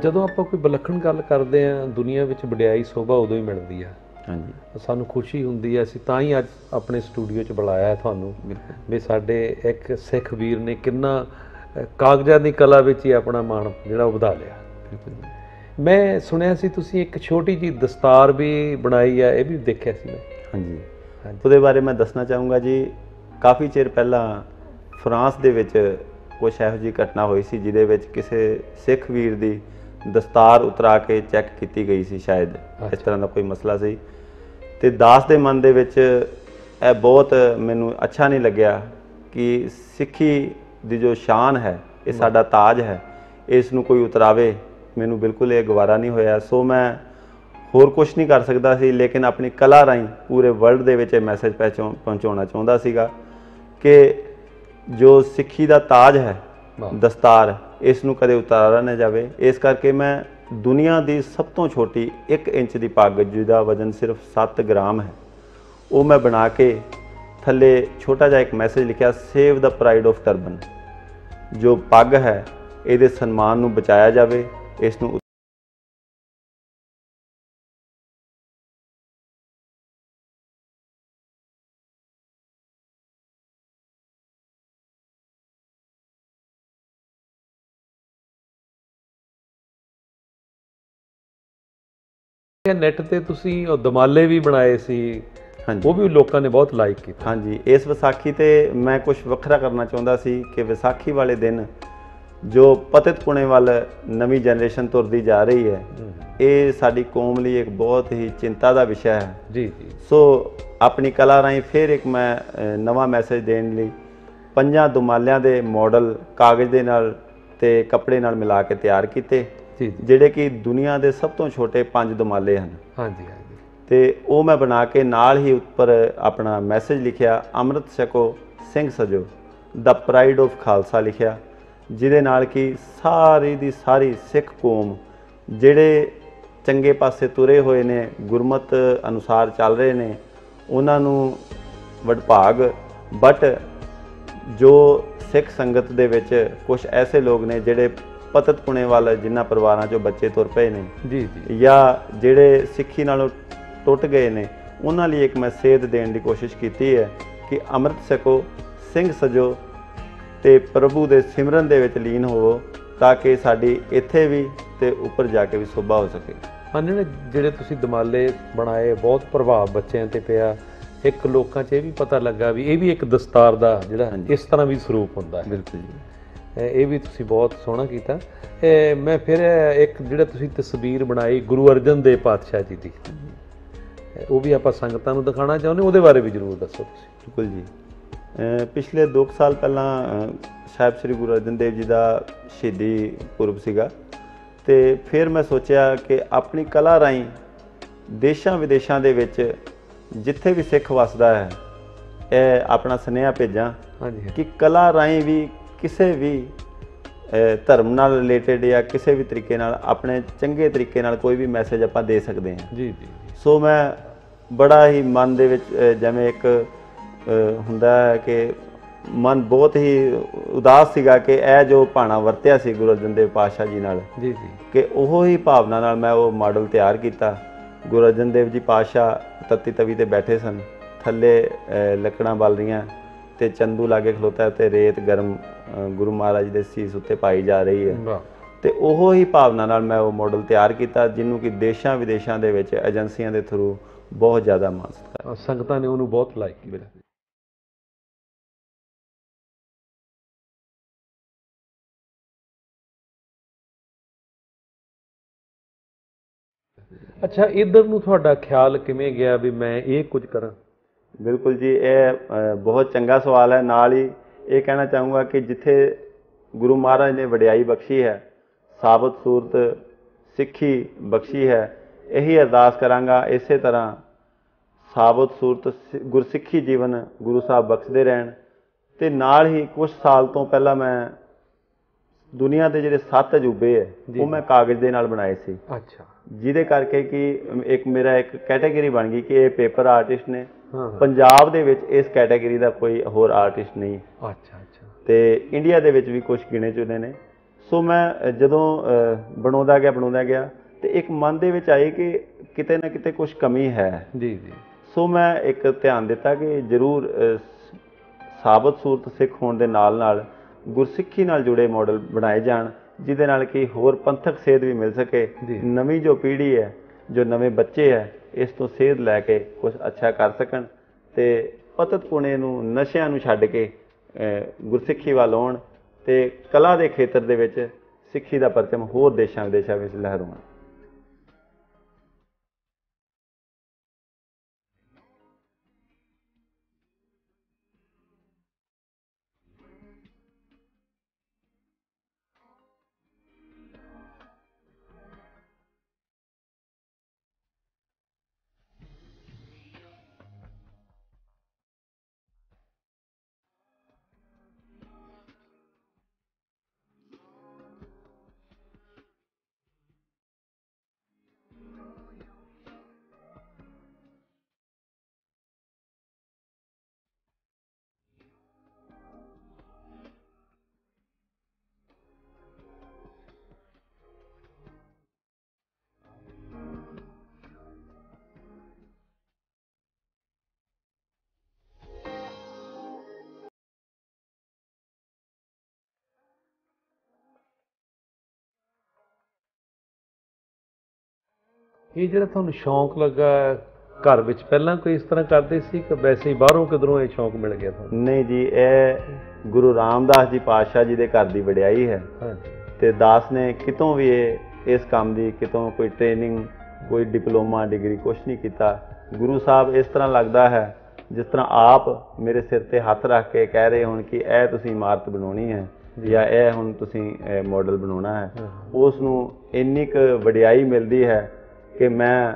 ਜਦੋਂ ਆਪਾਂ ਕੋਈ ਵਿਲੱਖਣ ਗੱਲ ਕਰਦੇ ਹਾਂ ਦੁਨੀਆ ਵਿੱਚ ਵਡਿਆਈ ਸੋਭਾ ਉਦੋਂ ਹੀ ਮਿਲਦੀ ਆ। ਹਾਂਜੀ, ਸਾਨੂੰ ਖੁਸ਼ੀ ਹੁੰਦੀ ਹੈ, ਅਸੀਂ ਤਾਂ ਹੀ ਅੱਜ ਆਪਣੇ ਸਟੂਡੀਓ 'ਚ ਬੁਲਾਇਆ ਤੁਹਾਨੂੰ ਵੀ ਸਾਡੇ ਇੱਕ ਸਿੱਖ ਵੀਰ ਨੇ ਕਿੰਨਾ ਕਾਗਜ਼ਾਂ ਦੀ ਕਲਾ ਵਿੱਚ ਹੀ ਆਪਣਾ ਮਾਣ ਜਿਹੜਾ ਉਹ ਵਧਾ ਲਿਆ। ਮੈਂ ਸੁਣਿਆ ਸੀ ਤੁਸੀਂ ਇੱਕ ਛੋਟੀ ਜਿਹੀ ਦਸਤਾਰ ਵੀ ਬਣਾਈ ਹੈ, ਇਹ ਵੀ ਦੇਖਿਆ ਸੀ ਮੈਂ। ਹਾਂਜੀ, ਉਹਦੇ ਬਾਰੇ ਮੈਂ ਦੱਸਣਾ ਚਾਹੂੰਗਾ ਜੀ। ਕਾਫੀ ਚਿਰ ਪਹਿਲਾਂ ਫਰਾਂਸ ਦੇ ਵਿੱਚ ਕੁਛ ਇਹੋ ਜਿਹੀ ਘਟਨਾ ਹੋਈ ਸੀ ਜਿਹਦੇ ਵਿੱਚ ਕਿਸੇ ਸਿੱਖ ਵੀਰ ਦੀ ਦਸਤਾਰ ਉਤਰਾ ਕੇ ਚੈੱਕ ਕੀਤੀ ਗਈ ਸੀ, ਸ਼ਾਇਦ ਇਸ ਤਰ੍ਹਾਂ ਦਾ ਕੋਈ ਮਸਲਾ ਸੀ। ਤੇ ਦਾਸ ਦੇ ਮਨ ਦੇ ਵਿੱਚ ਇਹ ਬਹੁਤ ਮੈਨੂੰ ਅੱਛਾ ਨਹੀਂ ਲੱਗਿਆ ਕਿ ਸਿੱਖੀ ਦੀ ਜੋ ਸ਼ਾਨ ਹੈ, ਇਹ ਸਾਡਾ ਤਾਜ ਹੈ, ਇਸ ਨੂੰ ਕੋਈ ਉਤਰਾਵੇ। ਮੈਨੂੰ ਬਿਲਕੁਲ ਇਹ ਗਵਾਰਾ ਨਹੀਂ ਹੋਇਆ। ਸੋ ਮੈਂ ਹੋਰ ਕੁਛ ਨਹੀਂ ਕਰ ਸਕਦਾ ਸੀ, ਲੇਕਿਨ ਆਪਣੀ ਕਲਾ ਰਾਹੀਂ ਪੂਰੇ ਵਰਲਡ ਦੇ ਵਿੱਚ ਇਹ ਮੈਸੇਜ ਪਹੁੰਚਾਉਣਾ ਚਾਹੁੰਦਾ ਸੀਗਾ ਕਿ ਜੋ ਸਿੱਖੀ ਦਾ ਤਾਜ ਹੈ ਦਸਤਾਰ, ਇਸ ਨੂੰ ਕਦੇ ਉਤਾਰਿਆ ਨਾ ਜਾਵੇ। ਇਸ ਕਰਕੇ ਮੈਂ ਦੁਨੀਆ ਦੀ ਸਭ ਤੋਂ ਛੋਟੀ 1 ਇੰਚ ਦੀ ਪੱਗ ਜਿਹਦਾ ਵਜ਼ਨ ਸਿਰਫ 7 ਗ੍ਰਾਮ ਹੈ, ਉਹ ਮੈਂ ਬਣਾ ਕੇ ਥੱਲੇ ਛੋਟਾ ਜਿਹਾ ਇੱਕ ਮੈਸੇਜ ਲਿਖਿਆ, save the pride of turban. ਜੋ ਪੱਗ ਹੈ ਇਹਦੇ ਸਨਮਾਨ ਨੂੰ ਬਚਾਇਆ ਜਾਵੇ, ਇਸ ਨੂੰ ਨੈੱਟ ਤੇ ਤੁਸੀਂ ਉਹ ਦਮਾਲੇ ਵੀ ਬਣਾਏ ਸੀ। ਹਾਂਜੀ, ਉਹ ਵੀ ਲੋਕਾਂ ਨੇ ਬਹੁਤ ਲਾਈਕ ਕੀਤਾ। ਹਾਂਜੀ, ਇਸ ਵਿਸਾਖੀ ਤੇ ਮੈਂ ਕੁਝ ਵੱਖਰਾ ਕਰਨਾ ਚਾਹੁੰਦਾ ਸੀ ਕਿ ਵਿਸਾਖੀ ਵਾਲੇ ਦਿਨ ਜੋ ਪਤਿਤ ਪੁਣੇ ਵੱਲ ਨਵੀਂ ਜਨਰੇਸ਼ਨ ਤੁਰਦੀ ਜਾ ਰਹੀ ਹੈ, ਇਹ ਸਾਡੀ ਕੌਮ ਲਈ ਇੱਕ ਬਹੁਤ ਹੀ ਚਿੰਤਾ ਦਾ ਵਿਸ਼ਾ ਹੈ। ਜੀ ਜੀ। ਸੋ ਆਪਣੀ ਕਲਾ ਰਾਹੀਂ ਫਿਰ ਇੱਕ ਮੈਂ ਨਵਾਂ ਮੈਸੇਜ ਦੇਣ ਲਈ 5 ਦੁਮਾਲਿਆਂ ਦੇ ਮਾਡਲ ਕਾਗਜ਼ ਦੇ ਨਾਲ ਤੇ ਕੱਪੜੇ ਨਾਲ ਮਿਲਾ ਕੇ ਤਿਆਰ ਕੀਤੇ, ਜਿਹੜੇ ਕਿ ਦੁਨੀਆ ਦੇ ਸਭ ਤੋਂ ਛੋਟੇ 5 ਦੁਮਾਲੇ ਹਨ। ਹਾਂਜੀ ਹਾਂਜੀ। ਤੇ ਉਹ ਮੈਂ ਬਣਾ ਕੇ ਨਾਲ ਹੀ ਉੱਪਰ ਆਪਣਾ ਮੈਸੇਜ ਲਿਖਿਆ, ਅੰਮ੍ਰਿਤ ਛਕੋ ਸਿੰਘ ਸਜੋ, ਦਾ ਪ੍ਰਾਈਡ ਆਫ ਖਾਲਸਾ ਲਿਖਿਆ, ਜਿਹਦੇ ਨਾਲ ਕਿ ਸਾਰੀ ਦੀ ਸਾਰੀ ਸਿੱਖ ਕੌਮ ਜਿਹੜੇ ਚੰਗੇ ਪਾਸੇ ਤੁਰੇ ਹੋਏ ਨੇ, ਗੁਰਮਤ ਅਨੁਸਾਰ ਚੱਲ ਰਹੇ ਨੇ, ਉਹਨਾਂ ਨੂੰ ਵਡਭਾਗ। ਬਟ ਜੋ ਸਿੱਖ ਸੰਗਤ ਦੇ ਵਿੱਚ ਕੁਝ ਐਸੇ ਲੋਕ ਨੇ ਜਿਹੜੇ ਪਤਤ ਪੁਣੇ ਵੱਲ ਜਿਨ੍ਹਾਂ ਪਰਿਵਾਰਾਂ 'ਚੋਂ ਬੱਚੇ ਤੁਰ ਪਏ ਨੇ ਜੀ ਜੀ ਜਾਂ ਜਿਹੜੇ ਸਿੱਖੀ ਨਾਲੋਂ ਟੁੱਟ ਗਏ ਨੇ, ਉਹਨਾਂ ਲਈ ਇੱਕ ਮੈਂ ਸੇਧ ਦੇਣ ਦੀ ਕੋਸ਼ਿਸ਼ ਕੀਤੀ ਹੈ ਕਿ ਅੰਮ੍ਰਿਤ ਛਕੋ, ਸਿੰਘ ਸਜੋ ਤੇ ਪ੍ਰਭੂ ਦੇ ਸਿਮਰਨ ਦੇ ਵਿੱਚ ਲੀਨ ਹੋਵੋ, ਤਾਂ ਕਿ ਸਾਡੀ ਇੱਥੇ ਵੀ ਤੇ ਉੱਪਰ ਜਾ ਕੇ ਵੀ ਸੋਭਾ ਹੋ ਸਕੇ। ਹਾਂਜੀ, ਜਿਹੜੇ ਤੁਸੀਂ ਦਮਾਲੇ ਬਣਾਏ ਬਹੁਤ ਪ੍ਰਭਾਵ ਬੱਚਿਆਂ ਤੇ ਪਿਆ। ਇੱਕ ਲੋਕਾਂ 'ਚ ਇਹ ਵੀ ਪਤਾ ਲੱਗਾ ਵੀ ਇਹ ਵੀ ਇੱਕ ਦਸਤਾਰ ਦਾ ਜਿਹੜਾ ਇਸ ਤਰ੍ਹਾਂ ਵੀ ਸਰੂਪ ਹੁੰਦਾ ਹੈ। ਬਿਲਕੁਲ ਜੀ, ਇਹ ਵੀ ਤੁਸੀਂ ਬਹੁਤ ਸੋਹਣਾ ਕੀਤਾ। ਮੈਂ ਫਿਰ ਇੱਕ ਜਿਹੜਾ ਤੁਸੀਂ ਤਸਵੀਰ ਬਣਾਈ ਗੁਰੂ ਅਰਜਨ ਦੇਵ ਪਾਤਸ਼ਾਹ ਜੀ ਦੀ, ਉਹ ਵੀ ਆਪਾਂ ਸੰਗਤਾਂ ਨੂੰ ਦਿਖਾਉਣਾ ਚਾਹੁੰਦੇ, ਉਹਦੇ ਬਾਰੇ ਵੀ ਜ਼ਰੂਰ ਦੱਸੋ ਤੁਸੀਂ। ਬਿਲਕੁਲ ਜੀ, ਪਿਛਲੇ 2 ਸਾਲ ਪਹਿਲਾਂ ਸਾਹਿਬ ਸ੍ਰੀ ਗੁਰੂ ਅਰਜਨ ਦੇਵ ਜੀ ਦਾ ਸ਼ਹੀਦੀ ਪੁਰਬ ਸੀਗਾ, ਤੇ ਫਿਰ ਮੈਂ ਸੋਚਿਆ ਕਿ ਆਪਣੀ ਕਲਾ ਰਾਹੀਂ ਦੇਸ਼ਾਂ ਵਿਦੇਸ਼ਾਂ ਦੇ ਵਿੱਚ ਜਿੱਥੇ ਵੀ ਸਿੱਖ ਵਸਦਾ ਹੈ, ਇਹ ਆਪਣਾ ਸੁਨੇਹਾ ਭੇਜਾਂ ਕਿ ਕਲਾ ਰਾਹੀਂ ਵੀ ਕਿਸੇ ਵੀ ਧਰਮ ਨਾਲ ਰਿਲੇਟਡ ਜਾਂ ਕਿਸੇ ਵੀ ਤਰੀਕੇ ਨਾਲ ਆਪਣੇ ਚੰਗੇ ਤਰੀਕੇ ਨਾਲ ਕੋਈ ਵੀ ਮੈਸੇਜ ਆਪਾਂ ਦੇ ਸਕਦੇ ਹਾਂ। ਜੀ ਜੀ। ਸੋ ਮੈਂ ਬੜਾ ਹੀ ਮਨ ਦੇ ਵਿੱਚ ਜਿਵੇਂ ਇੱਕ ਹੁੰਦਾ ਹੈ ਕਿ ਮਨ ਬਹੁਤ ਹੀ ਉਦਾਸ ਸੀਗਾ ਕਿ ਇਹ ਜੋ ਭਾਣਾ ਵਰਤਿਆ ਸੀ ਗੁਰੂ ਅਰਜਨ ਦੇਵ ਪਾਤਸ਼ਾਹ ਜੀ ਨਾਲ, ਜੀ ਜੀ, ਕਿ ਉਹ ਹੀ ਭਾਵਨਾ ਨਾਲ ਮੈਂ ਉਹ ਮਾਡਲ ਤਿਆਰ ਕੀਤਾ। ਗੁਰੂ ਅਰਜਨ ਦੇਵ ਜੀ ਪਾਤਸ਼ਾਹ ਤੱਤੀ ਤਵੀ ਤੇ ਬੈਠੇ ਸਨ, ਥੱਲੇ ਲੱਕੜਾਂ ਬਲ ਰਹੀਆਂ ਤੇ ਚੰਦੂ ਲਾਗੇ ਖਲੋਤਾ ਤੇ ਰੇਤ ਗਰਮ ਗੁਰੂ ਮਹਾਰਾਜ ਦੇ ਸੀਸ ਉੱਤੇ ਪਾਈ ਜਾ ਰਹੀ ਹੈ। ਤੇ ਉਹ ਹੀ ਭਾਵਨਾ ਨਾਲ ਮੈਂ ਉਹ ਮਾਡਲ ਤਿਆਰ ਕੀਤਾ, ਜਿਹਨੂੰ ਕਿ ਦੇਸ਼ਾਂ ਵਿਦੇਸ਼ਾਂ ਦੇ ਵਿੱਚ ਏਜੰਸੀਆਂ ਦੇ ਥਰੂ ਬਹੁਤ ਜ਼ਿਆਦਾ ਮਾਣ ਸਤਿਕਾਰ, ਸੰਗਤਾਂ ਨੇ ਉਹਨੂੰ ਬਹੁਤ ਲਾਈਕ ਕੀਤਾ। ਅੱਛਾ, ਇੱਧਰ ਨੂੰ ਤੁਹਾਡਾ ਖਿਆਲ ਕਿਵੇਂ ਗਿਆ ਵੀ ਮੈਂ ਇਹ ਕੁਝ ਕਰਾਂ? ਬਿਲਕੁਲ ਜੀ, ਇਹ ਬਹੁਤ ਚੰਗਾ ਸਵਾਲ ਹੈ। ਨਾਲ ਹੀ ਇਹ ਕਹਿਣਾ ਚਾਹੂੰਗਾ ਕਿ ਜਿੱਥੇ ਗੁਰੂ ਮਹਾਰਾਜ ਨੇ ਵਡਿਆਈ ਬਖਸ਼ੀ ਹੈ, ਸਾਬਤ ਸੂਰਤ ਸਿੱਖੀ ਬਖਸ਼ੀ ਹੈ, ਇਹੀ ਅਰਦਾਸ ਕਰਾਂਗਾ ਇਸੇ ਤਰ੍ਹਾਂ ਸਾਬਤ ਸੂਰਤ ਗੁਰਸਿੱਖੀ ਜੀਵਨ ਗੁਰੂ ਸਾਹਿਬ ਬਖਸ਼ਦੇ ਰਹਿਣ। ਤੇ ਨਾਲ ਹੀ ਕੁਝ ਸਾਲ ਤੋਂ ਪਹਿਲਾਂ ਮੈਂ ਦੁਨੀਆ ਦੇ ਜਿਹੜੇ 7 ਅਜੂਬੇ ਹੈ ਉਹ ਮੈਂ ਕਾਗਜ਼ ਦੇ ਨਾਲ ਬਣਾਏ ਸੀ। ਅੱਛਾ। ਜਿਹਦੇ ਕਰਕੇ ਕਿ ਇੱਕ ਮੇਰਾ ਇੱਕ ਕੈਟਾਗਰੀ ਬਣ ਗਈ ਕਿ ਇਹ ਪੇਪਰ ਆਰਟਿਸਟ ਨੇ, ਪੰਜਾਬ ਦੇ ਵਿੱਚ ਇਸ ਕੈਟਾਗਰੀ ਦਾ ਕੋਈ ਹੋਰ ਆਰਟਿਸਟ ਨਹੀਂ। ਅੱਛਾ ਅੱਛਾ। ਤੇ ਇੰਡੀਆ ਦੇ ਵਿੱਚ ਵੀ ਕੁਝ ਗਿਣੇ ਚੁਣੇ ਨੇ। ਸੋ ਮੈਂ ਜਦੋਂ ਬਣਾਉਂਦਾ ਗਿਆ ਤੇ ਇੱਕ ਮਨ ਦੇ ਵਿੱਚ ਆਈ ਕਿ ਕਿਤੇ ਨਾ ਕਿਤੇ ਕੁਝ ਕਮੀ ਹੈ। ਜੀ ਜੀ। ਸੋ ਮੈਂ ਇੱਕ ਧਿਆਨ ਦਿੱਤਾ ਕਿ ਜ਼ਰੂਰ ਸਾਬਤ ਸੂਰਤ ਸਿੱਖ ਹੋਣ ਦੇ ਨਾਲ ਨਾਲ ਗੁਰਸਿੱਖੀ ਨਾਲ ਜੁੜੇ ਮਾਡਲ ਬਣਾਏ ਜਾਣ, ਜਿਹਦੇ ਨਾਲ ਕਿ ਹੋਰ ਪੰਥਕ ਸੇਧ ਵੀ ਮਿਲ ਸਕੇ। ਨਵੀਂ ਜੋ ਪੀੜ੍ਹੀ ਹੈ, ਜੋ ਨਵੇਂ ਬੱਚੇ ਹੈ, ਇਸ ਤੋਂ ਸੇਧ ਲੈ ਕੇ ਕੁਝ ਅੱਛਾ ਕਰ ਸਕਣ ਤੇ ਪਤਤ ਪੁਣੇ ਨੂੰ, ਨਸ਼ਿਆਂ ਨੂੰ ਛੱਡ ਕੇ ਗੁਰਸਿੱਖੀ ਵੱਲ ਆਉਣ ਤੇ ਕਲਾ ਦੇ ਖੇਤਰ ਦੇ ਵਿੱਚ ਸਿੱਖੀ ਦਾ ਪਰਚਮ ਹੋਰ ਦੇਸ਼ਾਂ ਵਿਦੇਸ਼ਾਂ ਵਿੱਚ ਲਹਿਰਾਉਣ। ਇਹ ਜਿਹੜਾ ਤੁਹਾਨੂੰ ਸ਼ੌਂਕ ਲੱਗਾ ਘਰ ਵਿੱਚ ਪਹਿਲਾਂ ਕੋਈ ਇਸ ਤਰ੍ਹਾਂ ਕਰਦੇ ਸੀ ਕਿ ਵੈਸੇ ਹੀ ਬਾਹਰੋਂ ਕਿਧਰੋਂ ਇਹ ਸ਼ੌਂਕ ਮਿਲ ਗਿਆ ਤੁਹਾਨੂੰ? ਨਹੀਂ ਜੀ, ਇਹ ਗੁਰੂ ਰਾਮਦਾਸ ਜੀ ਪਾਤਸ਼ਾਹ ਜੀ ਦੇ ਘਰ ਦੀ ਵਡਿਆਈ ਹੈ। ਤੇ ਦਾਸ ਨੇ ਕਿਤੋਂ ਵੀ ਇਸ ਕੰਮ ਦੀ ਕਿਤੋਂ ਕੋਈ ਟ੍ਰੇਨਿੰਗ, ਕੋਈ ਡਿਪਲੋਮਾ, ਡਿਗਰੀ ਕੁਛ ਨਹੀਂ ਕੀਤਾ। ਗੁਰੂ ਸਾਹਿਬ ਇਸ ਤਰ੍ਹਾਂ ਲੱਗਦਾ ਹੈ ਜਿਸ ਤਰ੍ਹਾਂ ਆਪ ਮੇਰੇ ਸਿਰ ਤੇ ਹੱਥ ਰੱਖ ਕੇ ਕਹਿ ਰਹੇ ਹੋਣ ਕਿ ਇਹ ਤੁਸੀਂ ਇਮਾਰਤ ਬਣਾਉਣੀ ਹੈ ਜਾਂ ਇਹ ਹੁਣ ਤੁਸੀਂ ਮਾਡਲ ਬਣਾਉਣਾ ਹੈ। ਉਸ ਨੂੰ ਇੰਨੀ ਕੁ ਵਡਿਆਈ ਮਿਲਦੀ ਹੈ ਕਿ ਮੈਂ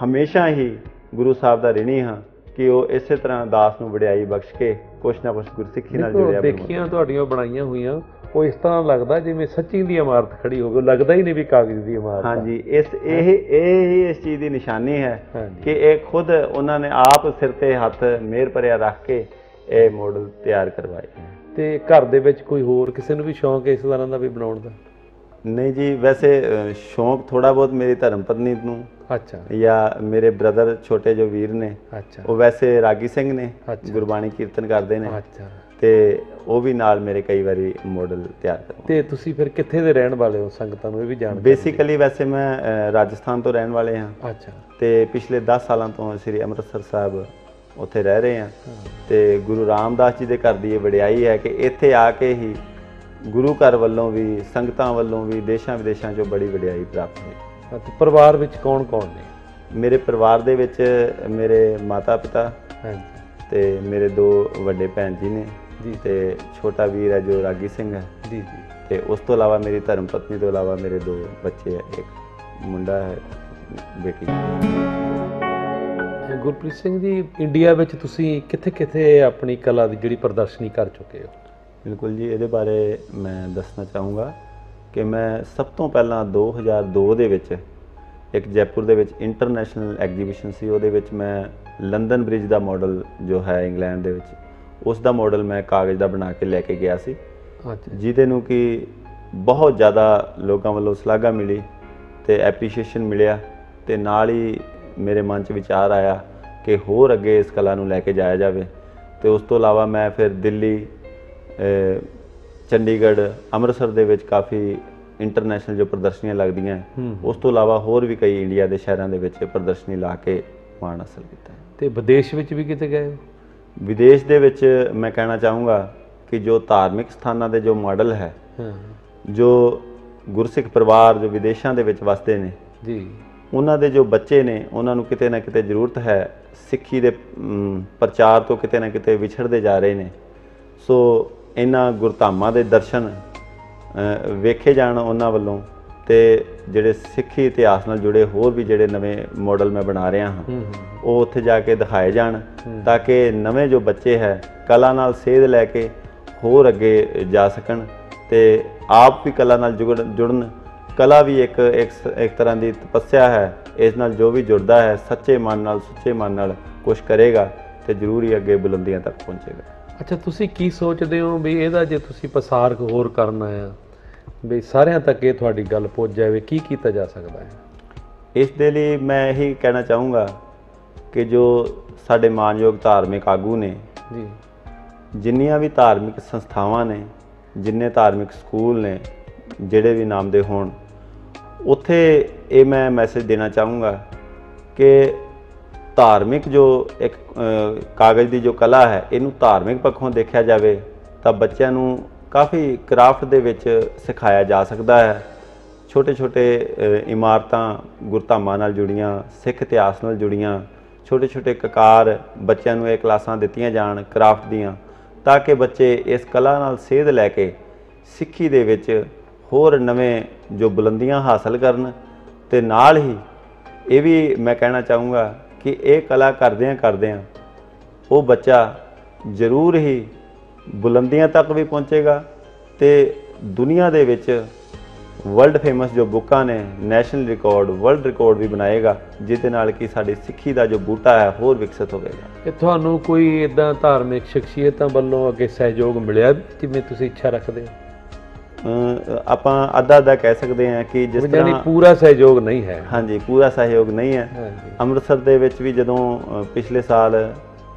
ਹਮੇਸ਼ਾ ਹੀ ਗੁਰੂ ਸਾਹਿਬ ਦਾ ਰਿਣੀ ਹਾਂ ਕਿ ਉਹ ਇਸੇ ਤਰ੍ਹਾਂ ਦਾਸ ਨੂੰ ਵਡਿਆਈ ਬਖਸ਼ ਕੇ ਕੁਛ ਨਾ ਕੁਛ ਗੁਰਸਿੱਖੀ ਨਾਲ ਜੁੜਿਆ। ਦੇਖੀਆਂ ਤੁਹਾਡੀਆਂ ਬਣਾਈਆਂ ਹੋਈਆਂ, ਉਹ ਇਸ ਤਰ੍ਹਾਂ ਲੱਗਦਾ ਜਿਵੇਂ ਸੱਚੀ ਦੀ ਇਮਾਰਤ ਖੜੀ ਹੋਵੇ, ਲੱਗਦਾ ਹੀ ਨਹੀਂ ਵੀ ਕਾਗਜ਼ ਦੀ ਇਮਾਰਤ। ਹਾਂਜੀ, ਇਹ ਇਸ ਚੀਜ਼ ਦੀ ਨਿਸ਼ਾਨੀ ਹੈ ਕਿ ਇਹ ਖੁਦ ਉਹਨਾਂ ਨੇ ਆਪ ਸਿਰ ਤੇ ਹੱਥ ਮਿਹਰ ਭਰਿਆ ਰੱਖ ਕੇ ਇਹ ਮਾਡਲ ਤਿਆਰ ਕਰਵਾਏ। ਤੇ घर ਦੇ ਵਿੱਚ ਕੋਈ ਹੋਰ ਕਿਸੇ ਨੂੰ ਵੀ ਸ਼ੌਂਕ ਹੈ ਇਸ ਤਰ੍ਹਾਂ ਦਾ ਵੀ ਬਣਾਉਣ ਦਾ? ਨਹੀਂ ਜੀ, ਵੈਸੇ ਸ਼ੌਂਕ ਥੋੜਾ ਬਹੁਤ ਮੇਰੀ ਧਰਮ ਪਤਨੀ ਨੂੰ ਅੱਛਾ ਜਾਂ ਮੇਰੇ ਬ੍ਰਦਰ ਛੋਟੇ ਜੋ ਵੀਰ ਨੇ, ਅੱਛਾ ਉਹ ਵੈਸੇ ਰਾਗੀ ਸਿੰਘ ਨੇ, ਅੱਛਾ। ਗੁਰਬਾਣੀ ਕੀਰਤਨ ਕਰਦੇ ਨੇ, ਅੱਛਾ। ਤੇ ਉਹ ਵੀ ਨਾਲ ਮੇਰੇ ਕਈ ਵਾਰੀ ਮਾਡਲ ਤਿਆਰ ਕਰਵਾਉਂਦੇ। ਤੇ ਤੁਸੀਂ ਫਿਰ ਕਿੱਥੇ ਦੇ ਰਹਿਣ ਵਾਲੇ ਹੋ? ਸੰਗਤਾਂ ਨੂੰ ਇਹ ਵੀ ਜਾਣ। ਬੇਸਿਕਲੀ ਵੈਸੇ ਮੈਂ ਰਾਜਸਥਾਨ ਤੋਂ ਰਹਿਣ ਵਾਲੇ ਹਾਂ, ਅੱਛਾ। ਤੇ ਪਿਛਲੇ 10 ਸਾਲਾਂ ਤੋਂ ਸ੍ਰੀ ਅੰਮ੍ਰਿਤਸਰ ਸਾਹਿਬ ਉੱਥੇ ਰਹਿ ਰਹੇ ਹਾਂ। ਤੇ ਗੁਰੂ ਰਾਮਦਾਸ ਜੀ ਦੇ ਘਰ ਦੀ ਇਹ ਵਡਿਆਈ ਹੈ ਕਿ ਇੱਥੇ ਆ ਕੇ ਹੀ ਗੁਰੂ ਘਰ ਵੱਲੋਂ ਵੀ, ਸੰਗਤਾਂ ਵੱਲੋਂ ਵੀ, ਦੇਸ਼ਾਂ ਵਿਦੇਸ਼ਾਂ 'ਚੋਂ ਬੜੀ ਵਡਿਆਈ ਪ੍ਰਾਪਤ ਹੋਈ। ਤੇ ਪਰਿਵਾਰ ਵਿੱਚ ਕੌਣ ਕੌਣ ਨੇ? ਮੇਰੇ ਪਰਿਵਾਰ ਦੇ ਵਿੱਚ ਮੇਰੇ ਮਾਤਾ ਪਿਤਾ ਹਾਂਜੀ ਤੇ ਮੇਰੇ 2 ਵੱਡੇ ਭੈਣ ਜੀ ਨੇ ਜੀ, ਤੇ ਛੋਟਾ ਵੀਰ ਹੈ ਜੋ ਰਾਗੀ ਸਿੰਘ ਹੈ ਜੀ ਜੀ। ਤੇ ਉਸ ਤੋਂ ਇਲਾਵਾ ਮੇਰੀ ਧਰਮ ਪਤਨੀ ਤੋਂ ਇਲਾਵਾ ਮੇਰੇ 2 ਬੱਚੇ ਹੈ, ਇੱਕ ਮੁੰਡਾ ਹੈ, ਬੇਟੀ। ਗੁਰਪ੍ਰੀਤ ਸਿੰਘ ਜੀ, ਇੰਡੀਆ ਵਿੱਚ ਤੁਸੀਂ ਕਿੱਥੇ ਕਿੱਥੇ ਆਪਣੀ ਕਲਾ ਦੀ ਜਿਹੜੀ ਪ੍ਰਦਰਸ਼ਨੀ ਕਰ ਚੁੱਕੇ ਹੋ? ਬਿਲਕੁਲ ਜੀ, ਇਹਦੇ ਬਾਰੇ ਮੈਂ ਦੱਸਣਾ ਚਾਹੂੰਗਾ ਕਿ ਮੈਂ ਸਭ ਤੋਂ ਪਹਿਲਾਂ 2002 ਦੇ ਵਿੱਚ ਇੱਕ ਜੈਪੁਰ ਦੇ ਵਿੱਚ ਇੰਟਰਨੈਸ਼ਨਲ ਐਗਜ਼ੀਬਿਸ਼ਨ ਸੀ, ਉਹਦੇ ਵਿੱਚ ਮੈਂ ਲੰਡਨ ਬ੍ਰਿਜ ਦਾ ਮਾਡਲ ਜੋ ਹੈ ਇੰਗਲੈਂਡ ਦੇ ਵਿੱਚ, ਉਸ ਦਾ ਮਾਡਲ ਮੈਂ ਕਾਗਜ਼ ਦਾ ਬਣਾ ਕੇ ਲੈ ਕੇ ਗਿਆ ਸੀ, ਅੱਛਾ। ਜਿਹਦੇ ਨੂੰ ਕਿ ਬਹੁਤ ਜ਼ਿਆਦਾ ਲੋਕਾਂ ਵੱਲੋਂ ਸ਼ਲਾਘਾ ਮਿਲੀ ਤੇ ਐਪਰੀਸ਼ੀਏਸ਼ਨ ਮਿਲਿਆ, ਤੇ ਨਾਲ ਹੀ ਮੇਰੇ ਮਨ 'ਚ ਵਿਚਾਰ ਆਇਆ ਕਿ ਹੋਰ ਅੱਗੇ ਇਸ ਕਲਾ ਨੂੰ ਲੈ ਕੇ ਜਾਇਆ ਜਾਵੇ। ਤੇ ਉਸ ਤੋਂ ਇਲਾਵਾ ਮੈਂ ਫਿਰ ਦਿੱਲੀ, ਚੰਡੀਗੜ੍ਹ, ਅੰਮ੍ਰਿਤਸਰ ਦੇ ਵਿੱਚ ਕਾਫੀ ਇੰਟਰਨੈਸ਼ਨਲ ਜੋ ਪ੍ਰਦਰਸ਼ਨੀਆਂ ਲੱਗਦੀਆਂ, ਉਸ ਤੋਂ ਇਲਾਵਾ ਹੋਰ ਵੀ ਕਈ ਇੰਡੀਆ ਦੇ ਸ਼ਹਿਰਾਂ ਦੇ ਵਿੱਚ ਪ੍ਰਦਰਸ਼ਨੀ ਲਾ ਕੇ ਮਾਣ ਹਾਸਲ ਕੀਤਾ। ਤੇ ਵਿਦੇਸ਼ ਵਿੱਚ ਵੀ ਕਿਤੇ ਗਏ ਹੋ? ਵਿਦੇਸ਼ ਦੇ ਵਿੱਚ ਮੈਂ ਕਹਿਣਾ ਚਾਹੂੰਗਾ ਕਿ ਜੋ ਧਾਰਮਿਕ ਸਥਾਨਾਂ ਦੇ ਜੋ ਮਾਡਲ ਹੈ, ਜੋ ਗੁਰਸਿੱਖ ਪਰਿਵਾਰ ਜੋ ਵਿਦੇਸ਼ਾਂ ਦੇ ਵਿੱਚ ਵਸਦੇ ਨੇ ਜੀ, ਉਹਨਾਂ ਦੇ ਜੋ ਬੱਚੇ ਨੇ, ਉਹਨਾਂ ਨੂੰ ਕਿਤੇ ਨਾ ਕਿਤੇ ਜ਼ਰੂਰਤ ਹੈ ਸਿੱਖੀ ਦੇ ਪ੍ਰਚਾਰ ਤੋਂ, ਕਿਤੇ ਨਾ ਕਿਤੇ ਵਿਛੜਦੇ ਜਾ ਰਹੇ ਨੇ। ਸੋ ਇਹਨਾਂ ਗੁਰਧਾਮਾਂ ਦੇ ਦਰਸ਼ਨ ਵੇਖੇ ਜਾਣ ਉਹਨਾਂ ਵੱਲੋਂ, ਤੇ ਜਿਹੜੇ ਸਿੱਖੀ ਇਤਿਹਾਸ ਨਾਲ ਜੁੜੇ ਹੋਰ ਵੀ ਜਿਹੜੇ ਨਵੇਂ ਮਾਡਲ ਮੈਂ ਬਣਾ ਰਿਹਾ ਹਾਂ, ਉਹ ਉੱਥੇ ਜਾ ਕੇ ਦਿਖਾਏ ਜਾਣ, ਤਾਂ ਕਿ ਨਵੇਂ ਜੋ ਬੱਚੇ ਹੈ ਕਲਾ ਨਾਲ ਸੇਧ ਲੈ ਕੇ ਹੋਰ ਅੱਗੇ ਜਾ ਸਕਣ ਤੇ ਆਪ ਵੀ ਕਲਾ ਨਾਲ ਜੁੜਨ। ਕਲਾ ਵੀ ਇੱਕ ਤਰ੍ਹਾਂ ਦੀ ਤਪੱਸਿਆ ਹੈ, ਇਸ ਨਾਲ ਜੋ ਵੀ ਜੁੜਦਾ ਹੈ ਸੱਚੇ ਮਨ ਨਾਲ, ਸੁੱਚੇ ਮਨ ਨਾਲ ਕੁਛ ਕਰੇਗਾ ਤੇ ਜ਼ਰੂਰ ਹੀ ਅੱਗੇ ਬੁਲੰਦੀਆਂ ਤੱਕ ਪਹੁੰਚੇਗਾ। ਅੱਛਾ, ਤੁਸੀਂ ਕੀ ਸੋਚਦੇ ਹੋ ਵੀ ਇਹਦਾ ਜੇ ਤੁਸੀਂ ਪਸਾਰ ਹੋਰ ਕਰਨਾ ਆ, ਵੀ ਸਾਰਿਆਂ ਤੱਕ ਇਹ ਤੁਹਾਡੀ ਗੱਲ ਪਹੁੰਚ ਜਾਵੇ, ਕੀ ਕੀਤਾ ਜਾ ਸਕਦਾ ਹੈ? ਇਸ ਦੇ ਲਈ ਮੈਂ ਇਹੀ ਕਹਿਣਾ ਚਾਹੂੰਗਾ ਕਿ ਜੋ ਸਾਡੇ ਮਾਨਯੋਗ ਧਾਰਮਿਕ ਆਗੂ ਨੇ ਜੀ, ਜਿੰਨੀਆਂ ਵੀ ਧਾਰਮਿਕ ਸੰਸਥਾਵਾਂ ਨੇ, ਜਿੰਨੇ ਧਾਰਮਿਕ ਸਕੂਲ ਨੇ, ਜਿਹੜੇ ਵੀ ਨਾਮ ਦੇ ਹੋਣ, ਉੱਥੇ ਇਹ ਮੈਂ ਮੈਸੇਜ ਦੇਣਾ ਚਾਹੂੰਗਾ ਕਿ ਧਾਰਮਿਕ ਜੋ ਇੱਕ ਕਾਗਜ਼ ਦੀ ਜੋ ਕਲਾ ਹੈ, ਇਹਨੂੰ ਧਾਰਮਿਕ ਪੱਖੋਂ ਦੇਖਿਆ ਜਾਵੇ ਤਾਂ ਬੱਚਿਆਂ ਨੂੰ ਕਾਫੀ ਕਰਾਫਟ ਦੇ ਵਿੱਚ ਸਿਖਾਇਆ ਜਾ ਸਕਦਾ ਹੈ। ਛੋਟੇ ਛੋਟੇ ਇਮਾਰਤਾਂ ਗੁਰਧਾਮਾਂ ਨਾਲ ਜੁੜੀਆਂ, ਸਿੱਖ ਇਤਿਹਾਸ ਨਾਲ ਜੁੜੀਆਂ, ਛੋਟੇ ਛੋਟੇ ਕਕਾਰ ਬੱਚਿਆਂ ਨੂੰ ਇਹ ਕਲਾਸਾਂ ਦਿੱਤੀਆਂ ਜਾਣ ਕਰਾਫਟ ਦੀਆਂ, ਤਾਂ ਕਿ ਬੱਚੇ ਇਸ ਕਲਾ ਨਾਲ ਸੇਧ ਲੈ ਕੇ ਸਿੱਖੀ ਦੇ ਵਿੱਚ ਹੋਰ ਨਵੇਂ ਜੋ ਬੁਲੰਦੀਆਂ ਹਾਸਲ ਕਰਨ। ਤੇ ਨਾਲ ਹੀ ਇਹ ਵੀ ਮੈਂ ਕਹਿਣਾ ਚਾਹੂੰਗਾ ਕਿ ਇਹ ਕਲਾ ਕਰਦਿਆਂ ਉਹ ਬੱਚਾ ਜ਼ਰੂਰ ਹੀ ਬੁਲੰਦੀਆਂ ਤੱਕ ਵੀ ਪਹੁੰਚੇਗਾ ਤੇ ਦੁਨੀਆ ਦੇ ਵਿੱਚ ਵਰਲਡ ਫੇਮਸ ਜੋ ਬੁੱਕਾਂ ਨੇ, ਨੈਸ਼ਨਲ ਰਿਕਾਰਡ, ਵਰਲਡ ਰਿਕਾਰਡ ਵੀ ਬਣਾਏਗਾ, ਜਿਹਦੇ ਨਾਲ ਕਿ ਸਾਡੀ ਸਿੱਖੀ ਦਾ ਜੋ ਬੂਟਾ ਹੈ ਹੋਰ ਵਿਕਸਿਤ ਹੋਵੇਗਾ। ਇਹ ਤੁਹਾਨੂੰ ਕੋਈ ਇੱਦਾਂ ਧਾਰਮਿਕ ਸ਼ਖਸੀਅਤਾਂ ਵੱਲੋਂ ਅੱਗੇ ਸਹਿਯੋਗ ਮਿਲਿਆ ਜਿਵੇਂ ਤੁਸੀਂ ਇੱਛਾ ਰੱਖਦੇ ਹੋ? ਆਪਾਂ ਅੱਧਾ ਕਹਿ ਸਕਦੇ ਹਾਂ ਕਿ ਜਿਸ ਤਰ੍ਹਾਂ ਪੂਰਾ ਸਹਿਯੋਗ ਨਹੀਂ ਹੈ। ਹਾਂਜੀ, ਪੂਰਾ ਸਹਿਯੋਗ ਨਹੀਂ ਹੈ। ਅੰਮ੍ਰਿਤਸਰ ਦੇ ਵਿੱਚ ਵੀ ਜਦੋਂ ਪਿਛਲੇ ਸਾਲ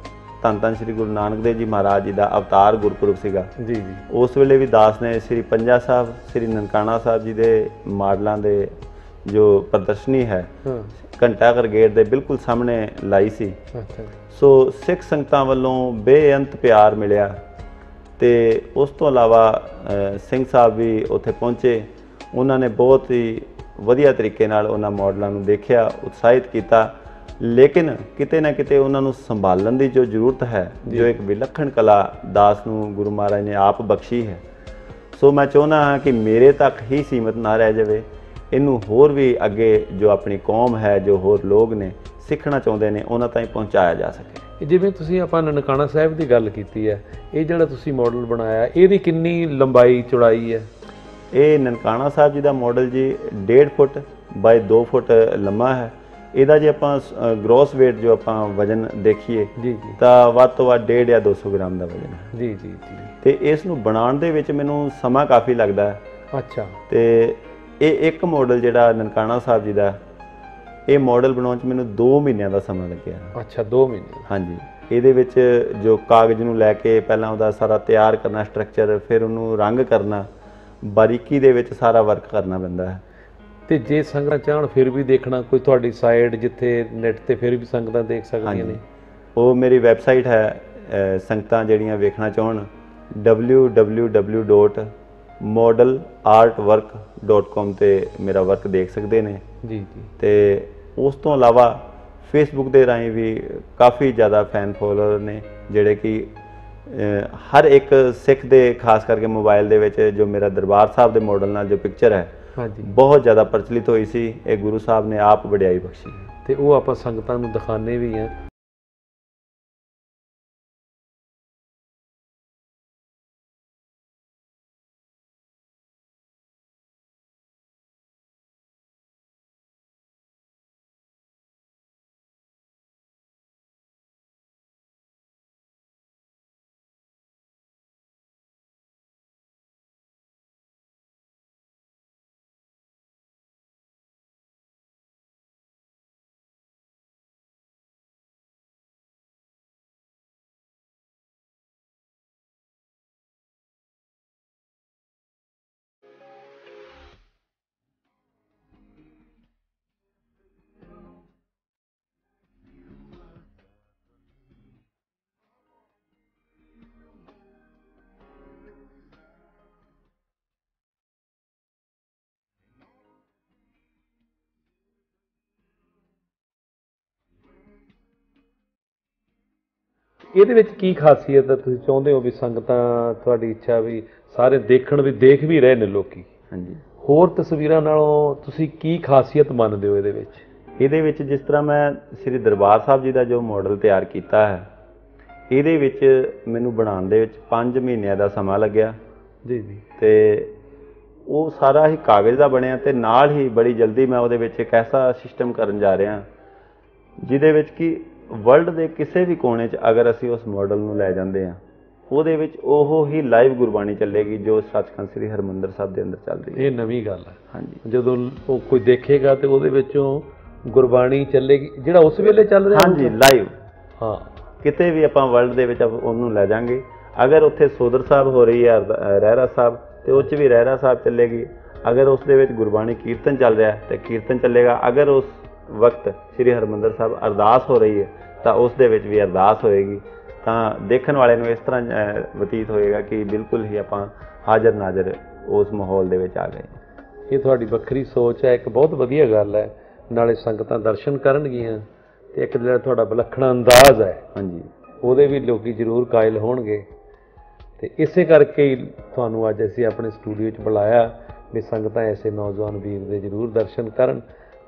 ਧੰਨ ਸ੍ਰੀ ਗੁਰੂ ਨਾਨਕ ਦੇਵ ਜੀ ਮਹਾਰਾਜ ਜੀ ਦਾ ਅਵਤਾਰ ਗੁਰਪੁਰਬ ਸੀਗਾ, ਜੀ ਜੀ, ਉਸ ਵੇਲੇ ਵੀ ਦਾਸ ਨੇ ਸ੍ਰੀ ਪੰਜਾ ਸਾਹਿਬ, ਸ੍ਰੀ ਨਨਕਾਣਾ ਸਾਹਿਬ ਜੀ ਦੇ ਮਾਡਲਾਂ ਦੇ ਜੋ ਪ੍ਰਦਰਸ਼ਨੀ ਹੈ ਘੰਟਾ ਘਰ ਗੇਟ ਦੇ ਬਿਲਕੁਲ ਸਾਹਮਣੇ ਲਾਈ ਸੀ। ਸੋ ਸਿੱਖ ਸੰਗਤਾਂ ਵੱਲੋਂ ਬੇਅੰਤ ਪਿਆਰ ਮਿਲਿਆ ਤੇ ਉਸ ਤੋਂ ਇਲਾਵਾ ਸਿੰਘ ਸਾਹਿਬ ਵੀ ਉੱਥੇ ਪਹੁੰਚੇ। ਉਹਨਾਂ ਨੇ ਬਹੁਤ ਹੀ ਵਧੀਆ ਤਰੀਕੇ ਨਾਲ ਉਹਨਾਂ ਮਾਡਲਾਂ ਨੂੰ ਦੇਖਿਆ, ਉਤਸ਼ਾਹਿਤ ਕੀਤਾ, ਲੇਕਿਨ ਕਿਤੇ ਨਾ ਕਿਤੇ ਉਹਨਾਂ ਨੂੰ ਸੰਭਾਲਣ ਦੀ ਜੋ ਜ਼ਰੂਰਤ ਹੈ, ਜੋ ਇੱਕ ਵਿਲੱਖਣ ਕਲਾ ਦਾਸ ਨੂੰ ਗੁਰੂ ਮਹਾਰਾਜ ਨੇ ਆਪ ਬਖਸ਼ੀ ਹੈ। ਸੋ ਮੈਂ ਚਾਹੁੰਦਾ ਹਾਂ ਕਿ ਮੇਰੇ ਤੱਕ ਹੀ ਸੀਮਿਤ ਨਾ ਰਹਿ ਜਾਵੇ, ਇਹਨੂੰ ਹੋਰ ਵੀ ਅੱਗੇ ਜੋ ਆਪਣੀ ਕੌਮ ਹੈ, ਜੋ ਹੋਰ ਲੋਕ ਨੇ ਸਿੱਖਣਾ ਚਾਹੁੰਦੇ ਨੇ, ਉਹਨਾਂ ਤਾਈਂ ਪਹੁੰਚਾਇਆ ਜਾ ਸਕੇ। ਜਿਵੇਂ ਤੁਸੀਂ ਆਪਾਂ ਨਨਕਾਣਾ ਸਾਹਿਬ ਦੀ ਗੱਲ ਕੀਤੀ ਹੈ, ਇਹ ਜਿਹੜਾ ਤੁਸੀਂ ਮਾਡਲ ਬਣਾਇਆ, ਇਹਦੀ ਕਿੰਨੀ ਲੰਬਾਈ ਚੌੜਾਈ ਹੈ? ਇਹ ਨਨਕਾਣਾ ਸਾਹਿਬ ਜੀ ਦਾ ਮਾਡਲ ਜੀ 1.5 ਫੁੱਟ ਬਾਈ 2 ਫੁੱਟ ਲੰਮਾ ਹੈ। ਇਹਦਾ ਜੇ ਆਪਾਂ ਗ੍ਰੋਸ weight ਜੋ ਆਪਾਂ ਵਜਨ ਦੇਖੀਏ ਜੀ ਤਾਂ ਵੱਧ ਤੋਂ ਵੱਧ 1.5 ਜਾਂ 200 ਗ੍ਰਾਮ ਦਾ ਵਜਨ ਹੈ। ਜੀ ਜੀ ਜੀ। ਤੇ ਇਸ ਨੂੰ ਬਣਾਉਣ ਦੇ ਵਿੱਚ ਮੈਨੂੰ ਸਮਾਂ ਕਾਫੀ ਲੱਗਦਾ ਹੈ। ਅੱਛਾ। ਤੇ ਇਹ ਇੱਕ ਮਾਡਲ ਜਿਹੜਾ ਨਨਕਾਣਾ ਸਾਹਿਬ ਜੀ ਦਾ, ਇਹ ਮਾਡਲ ਬਣਾਉਣ 'ਚ ਮੈਨੂੰ 2 ਮਹੀਨਿਆਂ ਦਾ ਸਮਾਂ ਲੱਗਿਆ। ਅੱਛਾ, 2 ਮਹੀਨੇ। ਹਾਂਜੀ। ਇਹਦੇ ਵਿੱਚ ਜੋ ਕਾਗਜ਼ ਨੂੰ ਲੈ ਕੇ ਪਹਿਲਾਂ ਉਹਦਾ ਸਾਰਾ ਤਿਆਰ ਕਰਨਾ ਸਟਰਕਚਰ, ਫਿਰ ਉਹਨੂੰ ਰੰਗ ਕਰਨਾ, ਬਾਰੀਕੀ ਦੇ ਵਿੱਚ ਸਾਰਾ ਵਰਕ ਕਰਨਾ ਪੈਂਦਾ ਹੈ। ਤੇ ਜੇ ਸੰਗਤਾਂ ਚਾਹਣ ਫਿਰ ਵੀ ਦੇਖਣਾ, ਕੋਈ ਤੁਹਾਡੀ ਸਾਈਟ ਜਿੱਥੇ ਨੈਟ ਤੇ ਫਿਰ ਵੀ ਸੰਗਤਾਂ ਦੇਖ ਸਕਦੀਆਂ ਨੇ? ਉਹ ਮੇਰੀ ਵੈਬਸਾਈਟ ਹੈ, ਸੰਗਤਾਂ ਜਿਹੜੀਆਂ ਵੇਖਣਾ ਚਾਹਣ www.modelartwork.com ਤੇ ਮੇਰਾ ਵਰਕ ਦੇਖ ਸਕਦੇ ਨੇ ਜੀ। ਤੇ ਉਸ ਤੋਂ ਇਲਾਵਾ ਫੇਸਬੁੱਕ ਦੇ ਰਾਹੀਂ ਵੀ ਕਾਫੀ ਜ਼ਿਆਦਾ ਫੈਨ ਫੋਲੋਅਰ ਨੇ, ਜਿਹੜੇ ਕਿ ਹਰ ਇੱਕ ਸਿੱਖ ਦੇ ਖਾਸ ਕਰਕੇ ਮੋਬਾਈਲ ਦੇ ਵਿੱਚ ਜੋ ਮੇਰਾ ਦਰਬਾਰ ਸਾਹਿਬ ਦੇ ਮਾਡਲ ਨਾਲ ਜੋ ਪਿਕਚਰ ਹੈ ਬਹੁਤ ਜ਼ਿਆਦਾ ਪ੍ਰਚਲਿਤ ਹੋਈ ਸੀ। ਇਹ ਗੁਰੂ ਸਾਹਿਬ ਨੇ ਆਪ ਵਡਿਆਈ ਬਖਸ਼ੀ ਤੇ ਉਹ ਆਪਾਂ ਸੰਗਤਾਂ ਨੂੰ ਦਿਖਾਣੇ ਵੀ ਆ। ਇਹਦੇ ਵਿੱਚ ਕੀ ਖਾਸੀਅਤ ਹੈ, ਤੁਸੀਂ ਚਾਹੁੰਦੇ ਹੋ ਵੀ ਸੰਗਤਾਂ, ਤੁਹਾਡੀ ਇੱਛਾ ਵੀ ਸਾਰੇ ਦੇਖਣ, ਵੀ ਦੇਖ ਵੀ ਰਹੇ ਨੇ ਲੋਕੀ? ਹਾਂਜੀ। ਹੋਰ ਤਸਵੀਰਾਂ ਨਾਲੋਂ ਤੁਸੀਂ ਕੀ ਖਾਸੀਅਤ ਮੰਨਦੇ ਹੋ ਇਹਦੇ ਵਿੱਚ? ਇਹਦੇ ਵਿੱਚ ਜਿਸ ਤਰ੍ਹਾਂ ਮੈਂ ਸ੍ਰੀ ਦਰਬਾਰ ਸਾਹਿਬ ਜੀ ਦਾ ਜੋ ਮਾਡਲ ਤਿਆਰ ਕੀਤਾ ਹੈ, ਇਹਦੇ ਵਿੱਚ ਮੈਨੂੰ ਬਣਾਉਣ ਦੇ ਵਿੱਚ 5 ਮਹੀਨਿਆਂ ਦਾ ਸਮਾਂ ਲੱਗਿਆ ਜੀ। ਤੇ ਉਹ ਸਾਰਾ ਹੀ ਕਾਗਜ਼ ਦਾ ਬਣਿਆ, ਤੇ ਨਾਲ ਹੀ ਬੜੀ ਜਲਦੀ ਮੈਂ ਉਹਦੇ ਵਿੱਚ ਇੱਕ ਐਸਾ ਸਿਸਟਮ ਕਰਨ ਜਾ ਰਿਹਾ ਜਿਹਦੇ ਵਿੱਚ ਕਿ ਵਰਲਡ ਦੇ ਕਿਸੇ ਵੀ ਕੋਨੇ 'ਚ ਅਗਰ ਅਸੀਂ ਉਸ ਮਾਡਲ ਨੂੰ ਲੈ ਜਾਂਦੇ ਹਾਂ, ਉਹਦੇ ਵਿੱਚ ਉਹ ਹੀ ਲਾਈਵ ਗੁਰਬਾਣੀ ਚੱਲੇਗੀ ਜੋ ਸੱਚਖੰਡ ਸ੍ਰੀ ਹਰਿਮੰਦਰ ਸਾਹਿਬ ਦੇ ਅੰਦਰ ਚੱਲ ਰਹੀ ਹੈ। ਇਹ ਨਵੀਂ ਗੱਲ ਹੈ। ਹਾਂਜੀ। ਜਦੋਂ ਉਹ ਕੋਈ ਦੇਖੇਗਾ ਤੇ ਉਹਦੇ ਵਿੱਚੋਂ ਗੁਰਬਾਣੀ ਚੱਲੇਗੀ ਜਿਹੜਾ ਉਸ ਵੇਲੇ ਚੱਲ ਰਿਹਾ। ਹਾਂਜੀ, ਲਾਈਵ। ਹਾਂ, ਕਿਤੇ ਵੀ ਆਪਾਂ ਵਰਲਡ ਦੇ ਵਿੱਚ ਉਹਨੂੰ ਲੈ ਜਾਾਂਗੇ। ਅਗਰ ਉੱਥੇ ਸੋਦਰ ਸਾਹਿਬ ਹੋ ਰਹੀ ਹੈ, ਰਹਿਰਾ ਸਾਹਿਬ, ਤੇ ਉਹ 'ਚ ਵੀ ਰਹਿਰਾ ਸਾਹਿਬ ਚੱਲੇਗੀ। ਅਗਰ ਉਸ ਦੇ ਵਿੱਚ ਗੁਰਬਾਣੀ ਕੀਰਤਨ ਚੱਲ ਰਿਹਾ ਤੇ ਕੀਰਤਨ ਚੱਲੇਗਾ। ਅਗਰ ਉਸ ਵਕਤ ਸ੍ਰੀ ਹਰਿਮੰਦਰ ਸਾਹਿਬ ਅਰਦਾਸ ਹੋ ਰਹੀ ਹੈ ਤਾਂ ਉਸ ਦੇ ਵਿੱਚ ਵੀ ਅਰਦਾਸ ਹੋਏਗੀ। ਤਾਂ ਦੇਖਣ ਵਾਲੇ ਨੂੰ ਇਸ ਤਰ੍ਹਾਂ ਬਤੀਤ ਹੋਏਗਾ ਕਿ ਬਿਲਕੁਲ ਹੀ ਆਪਾਂ ਹਾਜ਼ਰ ਨਾਜ਼ਰ ਉਸ ਮਾਹੌਲ ਦੇ ਵਿੱਚ ਆ ਗਏ। ਇਹ ਤੁਹਾਡੀ ਵੱਖਰੀ ਸੋਚ ਹੈ, ਇੱਕ ਬਹੁਤ ਵਧੀਆ ਗੱਲ ਹੈ। ਨਾਲੇ ਸੰਗਤਾਂ ਦਰਸ਼ਨ ਕਰਨਗੀਆਂ ਤੇ ਇੱਕ ਜਿਹੜਾ ਤੁਹਾਡਾ ਵਿਲੱਖਣ ਅੰਦਾਜ਼ ਹੈ, ਹਾਂਜੀ, ਉਹਦੇ ਵੀ ਲੋਕੀ ਜ਼ਰੂਰ ਕਾਇਲ ਹੋਣਗੇ। ਤੇ ਇਸੇ ਕਰਕੇ ਹੀ ਤੁਹਾਨੂੰ ਅੱਜ ਅਸੀਂ ਆਪਣੇ ਸਟੂਡੀਓ 'ਚ ਬੁਲਾਇਆ ਵੀ ਸੰਗਤਾਂ ਐਸੇ ਨੌਜਵਾਨ ਵੀਰ ਦੇ ਜ਼ਰੂਰ ਦਰਸ਼ਨ ਕਰਨ,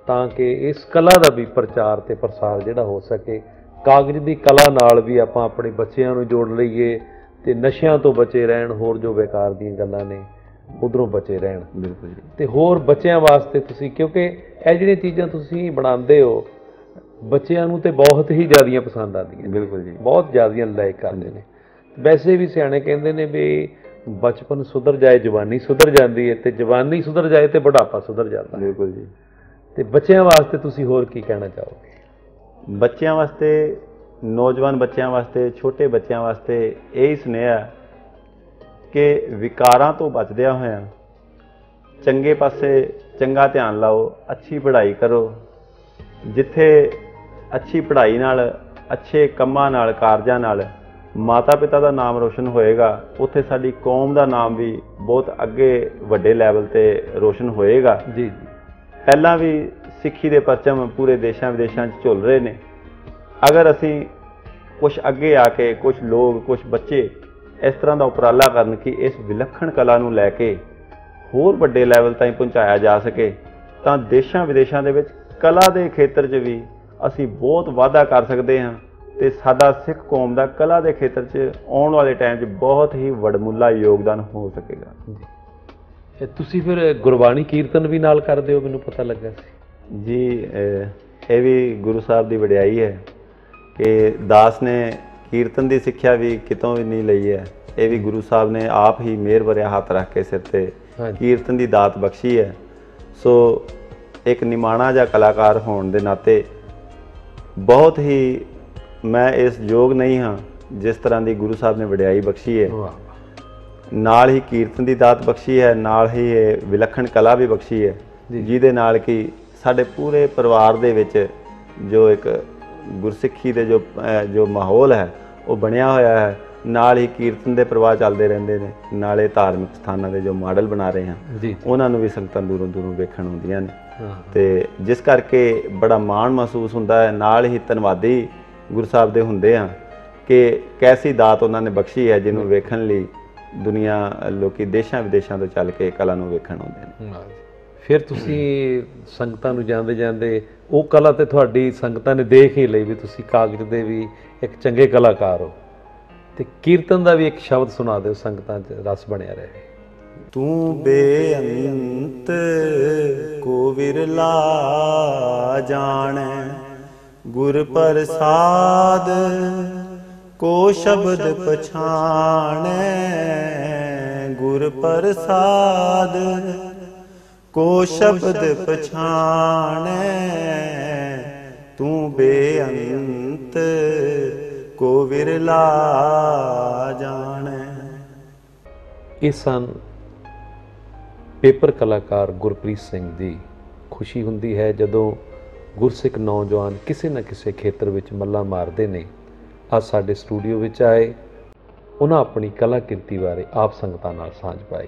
ਤਾਂ ਕਿ ਇਸ ਕਲਾ ਦਾ ਵੀ ਪ੍ਰਚਾਰ ਤੇ ਪ੍ਰਸਾਰ ਜਿਹੜਾ ਹੋ ਸਕੇ। ਕਾਗਜ਼ ਦੀ ਕਲਾ ਨਾਲ ਵੀ ਆਪਾਂ ਆਪਣੇ ਬੱਚਿਆਂ ਨੂੰ ਜੋੜ ਲਈਏ ਤੇ ਨਸ਼ਿਆਂ ਤੋਂ ਬਚੇ ਰਹਿਣ, ਹੋਰ ਜੋ ਬੇਕਾਰ ਦੀਆਂ ਗੱਲਾਂ ਨੇ ਉਧਰੋਂ ਬਚੇ ਰਹਿਣ। ਬਿਲਕੁਲ ਜੀ। ਤੇ ਹੋਰ ਬੱਚਿਆਂ ਵਾਸਤੇ ਤੁਸੀਂ, ਕਿਉਂਕਿ ਇਹ ਜਿਹੜੀਆਂ ਚੀਜ਼ਾਂ ਤੁਸੀਂ ਬਣਾਉਂਦੇ ਹੋ ਬੱਚਿਆਂ ਨੂੰ ਤੇ ਬਹੁਤ ਹੀ ਜ਼ਿਆਦੀਆਂ ਪਸੰਦ ਆਉਂਦੀਆਂ। ਬਿਲਕੁਲ ਜੀ, ਬਹੁਤ ਜ਼ਿਆਦੀਆਂ ਲਾਈਕ ਕਰਦੇ ਨੇ। ਵੈਸੇ ਵੀ ਸਿਆਣੇ ਕਹਿੰਦੇ ਨੇ ਵੀ ਬਚਪਨ ਸੁਧਰ ਜਾਏ ਜਵਾਨੀ ਸੁਧਰ ਜਾਂਦੀ ਹੈ, ਤੇ ਜਵਾਨੀ ਸੁਧਰ ਜਾਏ ਤੇ ਬੁਢਾਪਾ ਸੁਧਰ ਜਾਂਦਾ। ਬਿਲਕੁਲ ਜੀ। ਤੇ ਬੱਚਿਆਂ ਵਾਸਤੇ ਤੁਸੀਂ ਹੋਰ ਕੀ ਕਹਿਣਾ ਚਾਹੋਗੇ? ਬੱਚਿਆਂ ਵਾਸਤੇ, ਨੌਜਵਾਨ ਬੱਚਿਆਂ ਵਾਸਤੇ, ਛੋਟੇ ਬੱਚਿਆਂ ਵਾਸਤੇ ਇਹ ਸੁਨੇਹਾ ਕਿ ਵਿਕਾਰਾਂ ਤੋਂ ਬਚਦਿਆਂ ਹੋਇਆਂ ਚੰਗੇ ਪਾਸੇ ਚੰਗਾ ਧਿਆਨ ਲਾਓ, ਅੱਛੀ ਪੜ੍ਹਾਈ ਕਰੋ। ਜਿੱਥੇ ਅੱਛੀ ਪੜ੍ਹਾਈ ਨਾਲ, ਅੱਛੇ ਕੰਮਾਂ ਨਾਲ, ਕਾਰਜਾਂ ਨਾਲ ਮਾਤਾ ਪਿਤਾ ਦਾ ਨਾਮ ਰੋਸ਼ਨ ਹੋਏਗਾ, ਉੱਥੇ ਸਾਡੀ ਕੌਮ ਦਾ ਨਾਮ ਵੀ ਬਹੁਤ ਅੱਗੇ ਵੱਡੇ ਲੈਵਲ ਤੇ ਰੋਸ਼ਨ ਹੋਏਗਾ। ਜੀ। ਪਹਿਲਾਂ ਵੀ ਸਿੱਖੀ ਦੇ ਪਰਚਮ ਪੂਰੇ ਦੇਸ਼ਾਂ ਵਿਦੇਸ਼ਾਂ 'ਚ ਝੁੱਲ ਰਹੇ ਨੇ। ਅਗਰ ਅਸੀਂ ਕੁਛ ਅੱਗੇ ਆ ਕੇ, ਕੁਛ ਲੋਕ, ਕੁਛ ਬੱਚੇ ਇਸ ਤਰ੍ਹਾਂ ਦਾ ਉਪਰਾਲਾ ਕਰਨ ਕਿ ਇਸ ਵਿਲੱਖਣ ਕਲਾ ਨੂੰ ਲੈ ਕੇ ਹੋਰ ਵੱਡੇ ਲੈਵਲ ਤਾਈਂ ਪਹੁੰਚਾਇਆ ਜਾ ਸਕੇ, ਤਾਂ ਦੇਸ਼ਾਂ ਵਿਦੇਸ਼ਾਂ ਦੇ ਵਿੱਚ ਕਲਾ ਦੇ ਖੇਤਰ 'ਚ ਵੀ ਅਸੀਂ ਬਹੁਤ ਵਾਧਾ ਕਰ ਸਕਦੇ ਹਾਂ। ਤੇ ਸਾਡਾ ਸਿੱਖ ਕੌਮ ਦਾ ਕਲਾ ਦੇ ਖੇਤਰ 'ਚ ਆਉਣ ਵਾਲੇ ਟਾਈਮ 'ਚ ਬਹੁਤ ਹੀ ਵਡਮੁੱਲਾ ਯੋਗਦਾਨ ਹੋ ਸਕੇਗਾ। ਤੁਸੀਂ ਫਿਰ ਗੁਰਬਾਣੀ ਕੀਰਤਨ ਵੀ ਨਾਲ ਕਰਦੇ ਹੋ, ਮੈਨੂੰ ਪਤਾ ਲੱਗਾ ਸੀ ਜੀ। ਇਹ ਵੀ ਗੁਰੂ ਸਾਹਿਬ ਦੀ ਵਡਿਆਈ ਹੈ ਕਿ ਦਾਸ ਨੇ ਕੀਰਤਨ ਦੀ ਸਿੱਖਿਆ ਵੀ ਕਿਤੋਂ ਵੀ ਨਹੀਂ ਲਈ ਹੈ, ਇਹ ਵੀ ਗੁਰੂ ਸਾਹਿਬ ਨੇ ਆਪ ਹੀ ਮਿਹਰ ਭਰਿਆ ਹੱਥ ਰੱਖ ਕੇ ਸਿਰ ਤੇ ਕੀਰਤਨ ਦੀ ਦਾਤ ਬਖਸ਼ੀ ਹੈ। ਸੋ ਇੱਕ ਨਿਮਾਣਾ ਜਿਹਾ ਕਲਾਕਾਰ ਹੋਣ ਦੇ ਨਾਤੇ ਬਹੁਤ ਹੀ ਮੈਂ ਇਸ ਯੋਗ ਨਹੀਂ ਹਾਂ ਜਿਸ ਤਰ੍ਹਾਂ ਦੀ ਗੁਰੂ ਸਾਹਿਬ ਨੇ ਵਡਿਆਈ ਬਖਸ਼ੀ ਹੈ। ਨਾਲ ਹੀ ਕੀਰਤਨ ਦੀ ਦਾਤ ਬਖਸ਼ੀ ਹੈ, ਨਾਲ ਹੀ ਇਹ ਵਿਲੱਖਣ ਕਲਾ ਵੀ ਬਖਸ਼ੀ ਹੈ, ਜਿਹਦੇ ਨਾਲ ਕਿ ਸਾਡੇ ਪੂਰੇ ਪਰਿਵਾਰ ਦੇ ਵਿੱਚ ਜੋ ਇੱਕ ਗੁਰਸਿੱਖੀ ਦੇ ਜੋ ਮਾਹੌਲ ਹੈ ਉਹ ਬਣਿਆ ਹੋਇਆ ਹੈ। ਨਾਲ ਹੀ ਕੀਰਤਨ ਦੇ ਪ੍ਰਵਾਹ ਚੱਲਦੇ ਰਹਿੰਦੇ ਨੇ, ਨਾਲੇ ਧਾਰਮਿਕ ਸਥਾਨਾਂ ਦੇ ਜੋ ਮਾਡਲ ਬਣਾ ਰਹੇ ਹਾਂ ਉਹਨਾਂ ਨੂੰ ਵੀ ਸੰਗਤਾਂ ਦੂਰੋਂ ਦੂਰੋਂ ਵੇਖਣ ਆਉਂਦੀਆਂ ਨੇ, ਤੇ ਜਿਸ ਕਰਕੇ ਬੜਾ ਮਾਣ ਮਹਿਸੂਸ ਹੁੰਦਾ ਹੈ। ਨਾਲ ਹੀ ਧੰਨਵਾਦੀ ਗੁਰੂ ਸਾਹਿਬ ਦੇ ਹੁੰਦੇ ਹਾਂ ਕਿ ਕੈਸੀ ਦਾਤ ਉਹਨਾਂ ਨੇ ਬਖਸ਼ੀ ਹੈ, ਜਿਹਨੂੰ ਵੇਖਣ ਲਈ ਦੁਨੀਆ ਲੋਕੀ ਦੇਸ਼ਾਂ ਵਿਦੇਸ਼ਾਂ ਤੋਂ ਚੱਲ ਕੇ ਕਲਾ ਨੂੰ ਵੇਖਣ ਆਉਂਦੇ ਨੇ। ਫਿਰ ਤੁਸੀਂ ਸੰਗਤਾਂ ਨੂੰ ਜਾਂਦੇ ਜਾਂਦੇ ਉਹ ਕਲਾ ਤੇ ਤੁਹਾਡੀ ਸੰਗਤਾਂ ਨੇ ਦੇਖ ਹੀ ਲਈ ਵੀ ਤੁਸੀਂ ਕਾਗਜ਼ ਦੇ ਵੀ ਇੱਕ ਚੰਗੇ ਕਲਾਕਾਰ ਹੋ, ਤੇ ਕੀਰਤਨ ਦਾ ਵੀ ਇੱਕ ਸ਼ਬਦ ਸੁਣਾ ਦਿਓ, ਸੰਗਤਾਂ 'ਚ ਰਸ ਬਣਿਆ ਰਹੇ। ਤੂੰ ਬੇਅੰਤ ਕੋ ਵਿਰਲਾ ਜਾਣੈ, ਗੁਰ ਪ੍ਰਸਾਦ ਕੋ ਸ਼ਬਦ ਪਛਾਣੈ, ਗੁਰ ਪ੍ਰਸਾਦ ਕੋ ਸ਼ਬਦ ਪਛਾਣੈ, ਤੂੰ ਬੇਅੰਤ ਕੋ ਵਿਰਲਾ ਜਾਣੈ। ਇਹ ਸਨ ਪੇਪਰ ਕਲਾਕਾਰ ਗੁਰਪ੍ਰੀਤ ਸਿੰਘ ਦੀ। ਖੁਸ਼ੀ ਹੁੰਦੀ ਹੈ ਜਦੋਂ ਗੁਰਸਿੱਖ ਨੌਜਵਾਨ ਕਿਸੇ ਨਾ ਕਿਸੇ ਖੇਤਰ ਵਿੱਚ ਮੱਲਾਂ ਮਾਰਦੇ ਨੇ। ਅੱਜ ਸਾਡੇ ਸਟੂਡੀਓ ਵਿੱਚ ਆਏ, ਉਹਨਾਂ ਆਪਣੀ ਕਲਾ ਕਿਰਤੀ ਬਾਰੇ ਆਪ ਸੰਗਤਾਂ ਨਾਲ ਸਾਂਝ ਪਾਈ।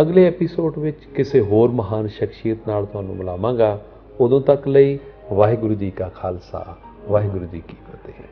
ਅਗਲੇ ਐਪੀਸੋਡ ਵਿੱਚ ਕਿਸੇ ਹੋਰ ਮਹਾਨ ਸ਼ਖਸੀਅਤ ਨਾਲ ਤੁਹਾਨੂੰ ਮਿਲਾਵਾਂਗਾ। ਉਦੋਂ ਤੱਕ ਲਈ ਵਾਹਿਗੁਰੂ ਜੀ ਕਾ ਖਾਲਸਾ, ਵਾਹਿਗੁਰੂ ਜੀ ਕੀ ਫਤਿਹ।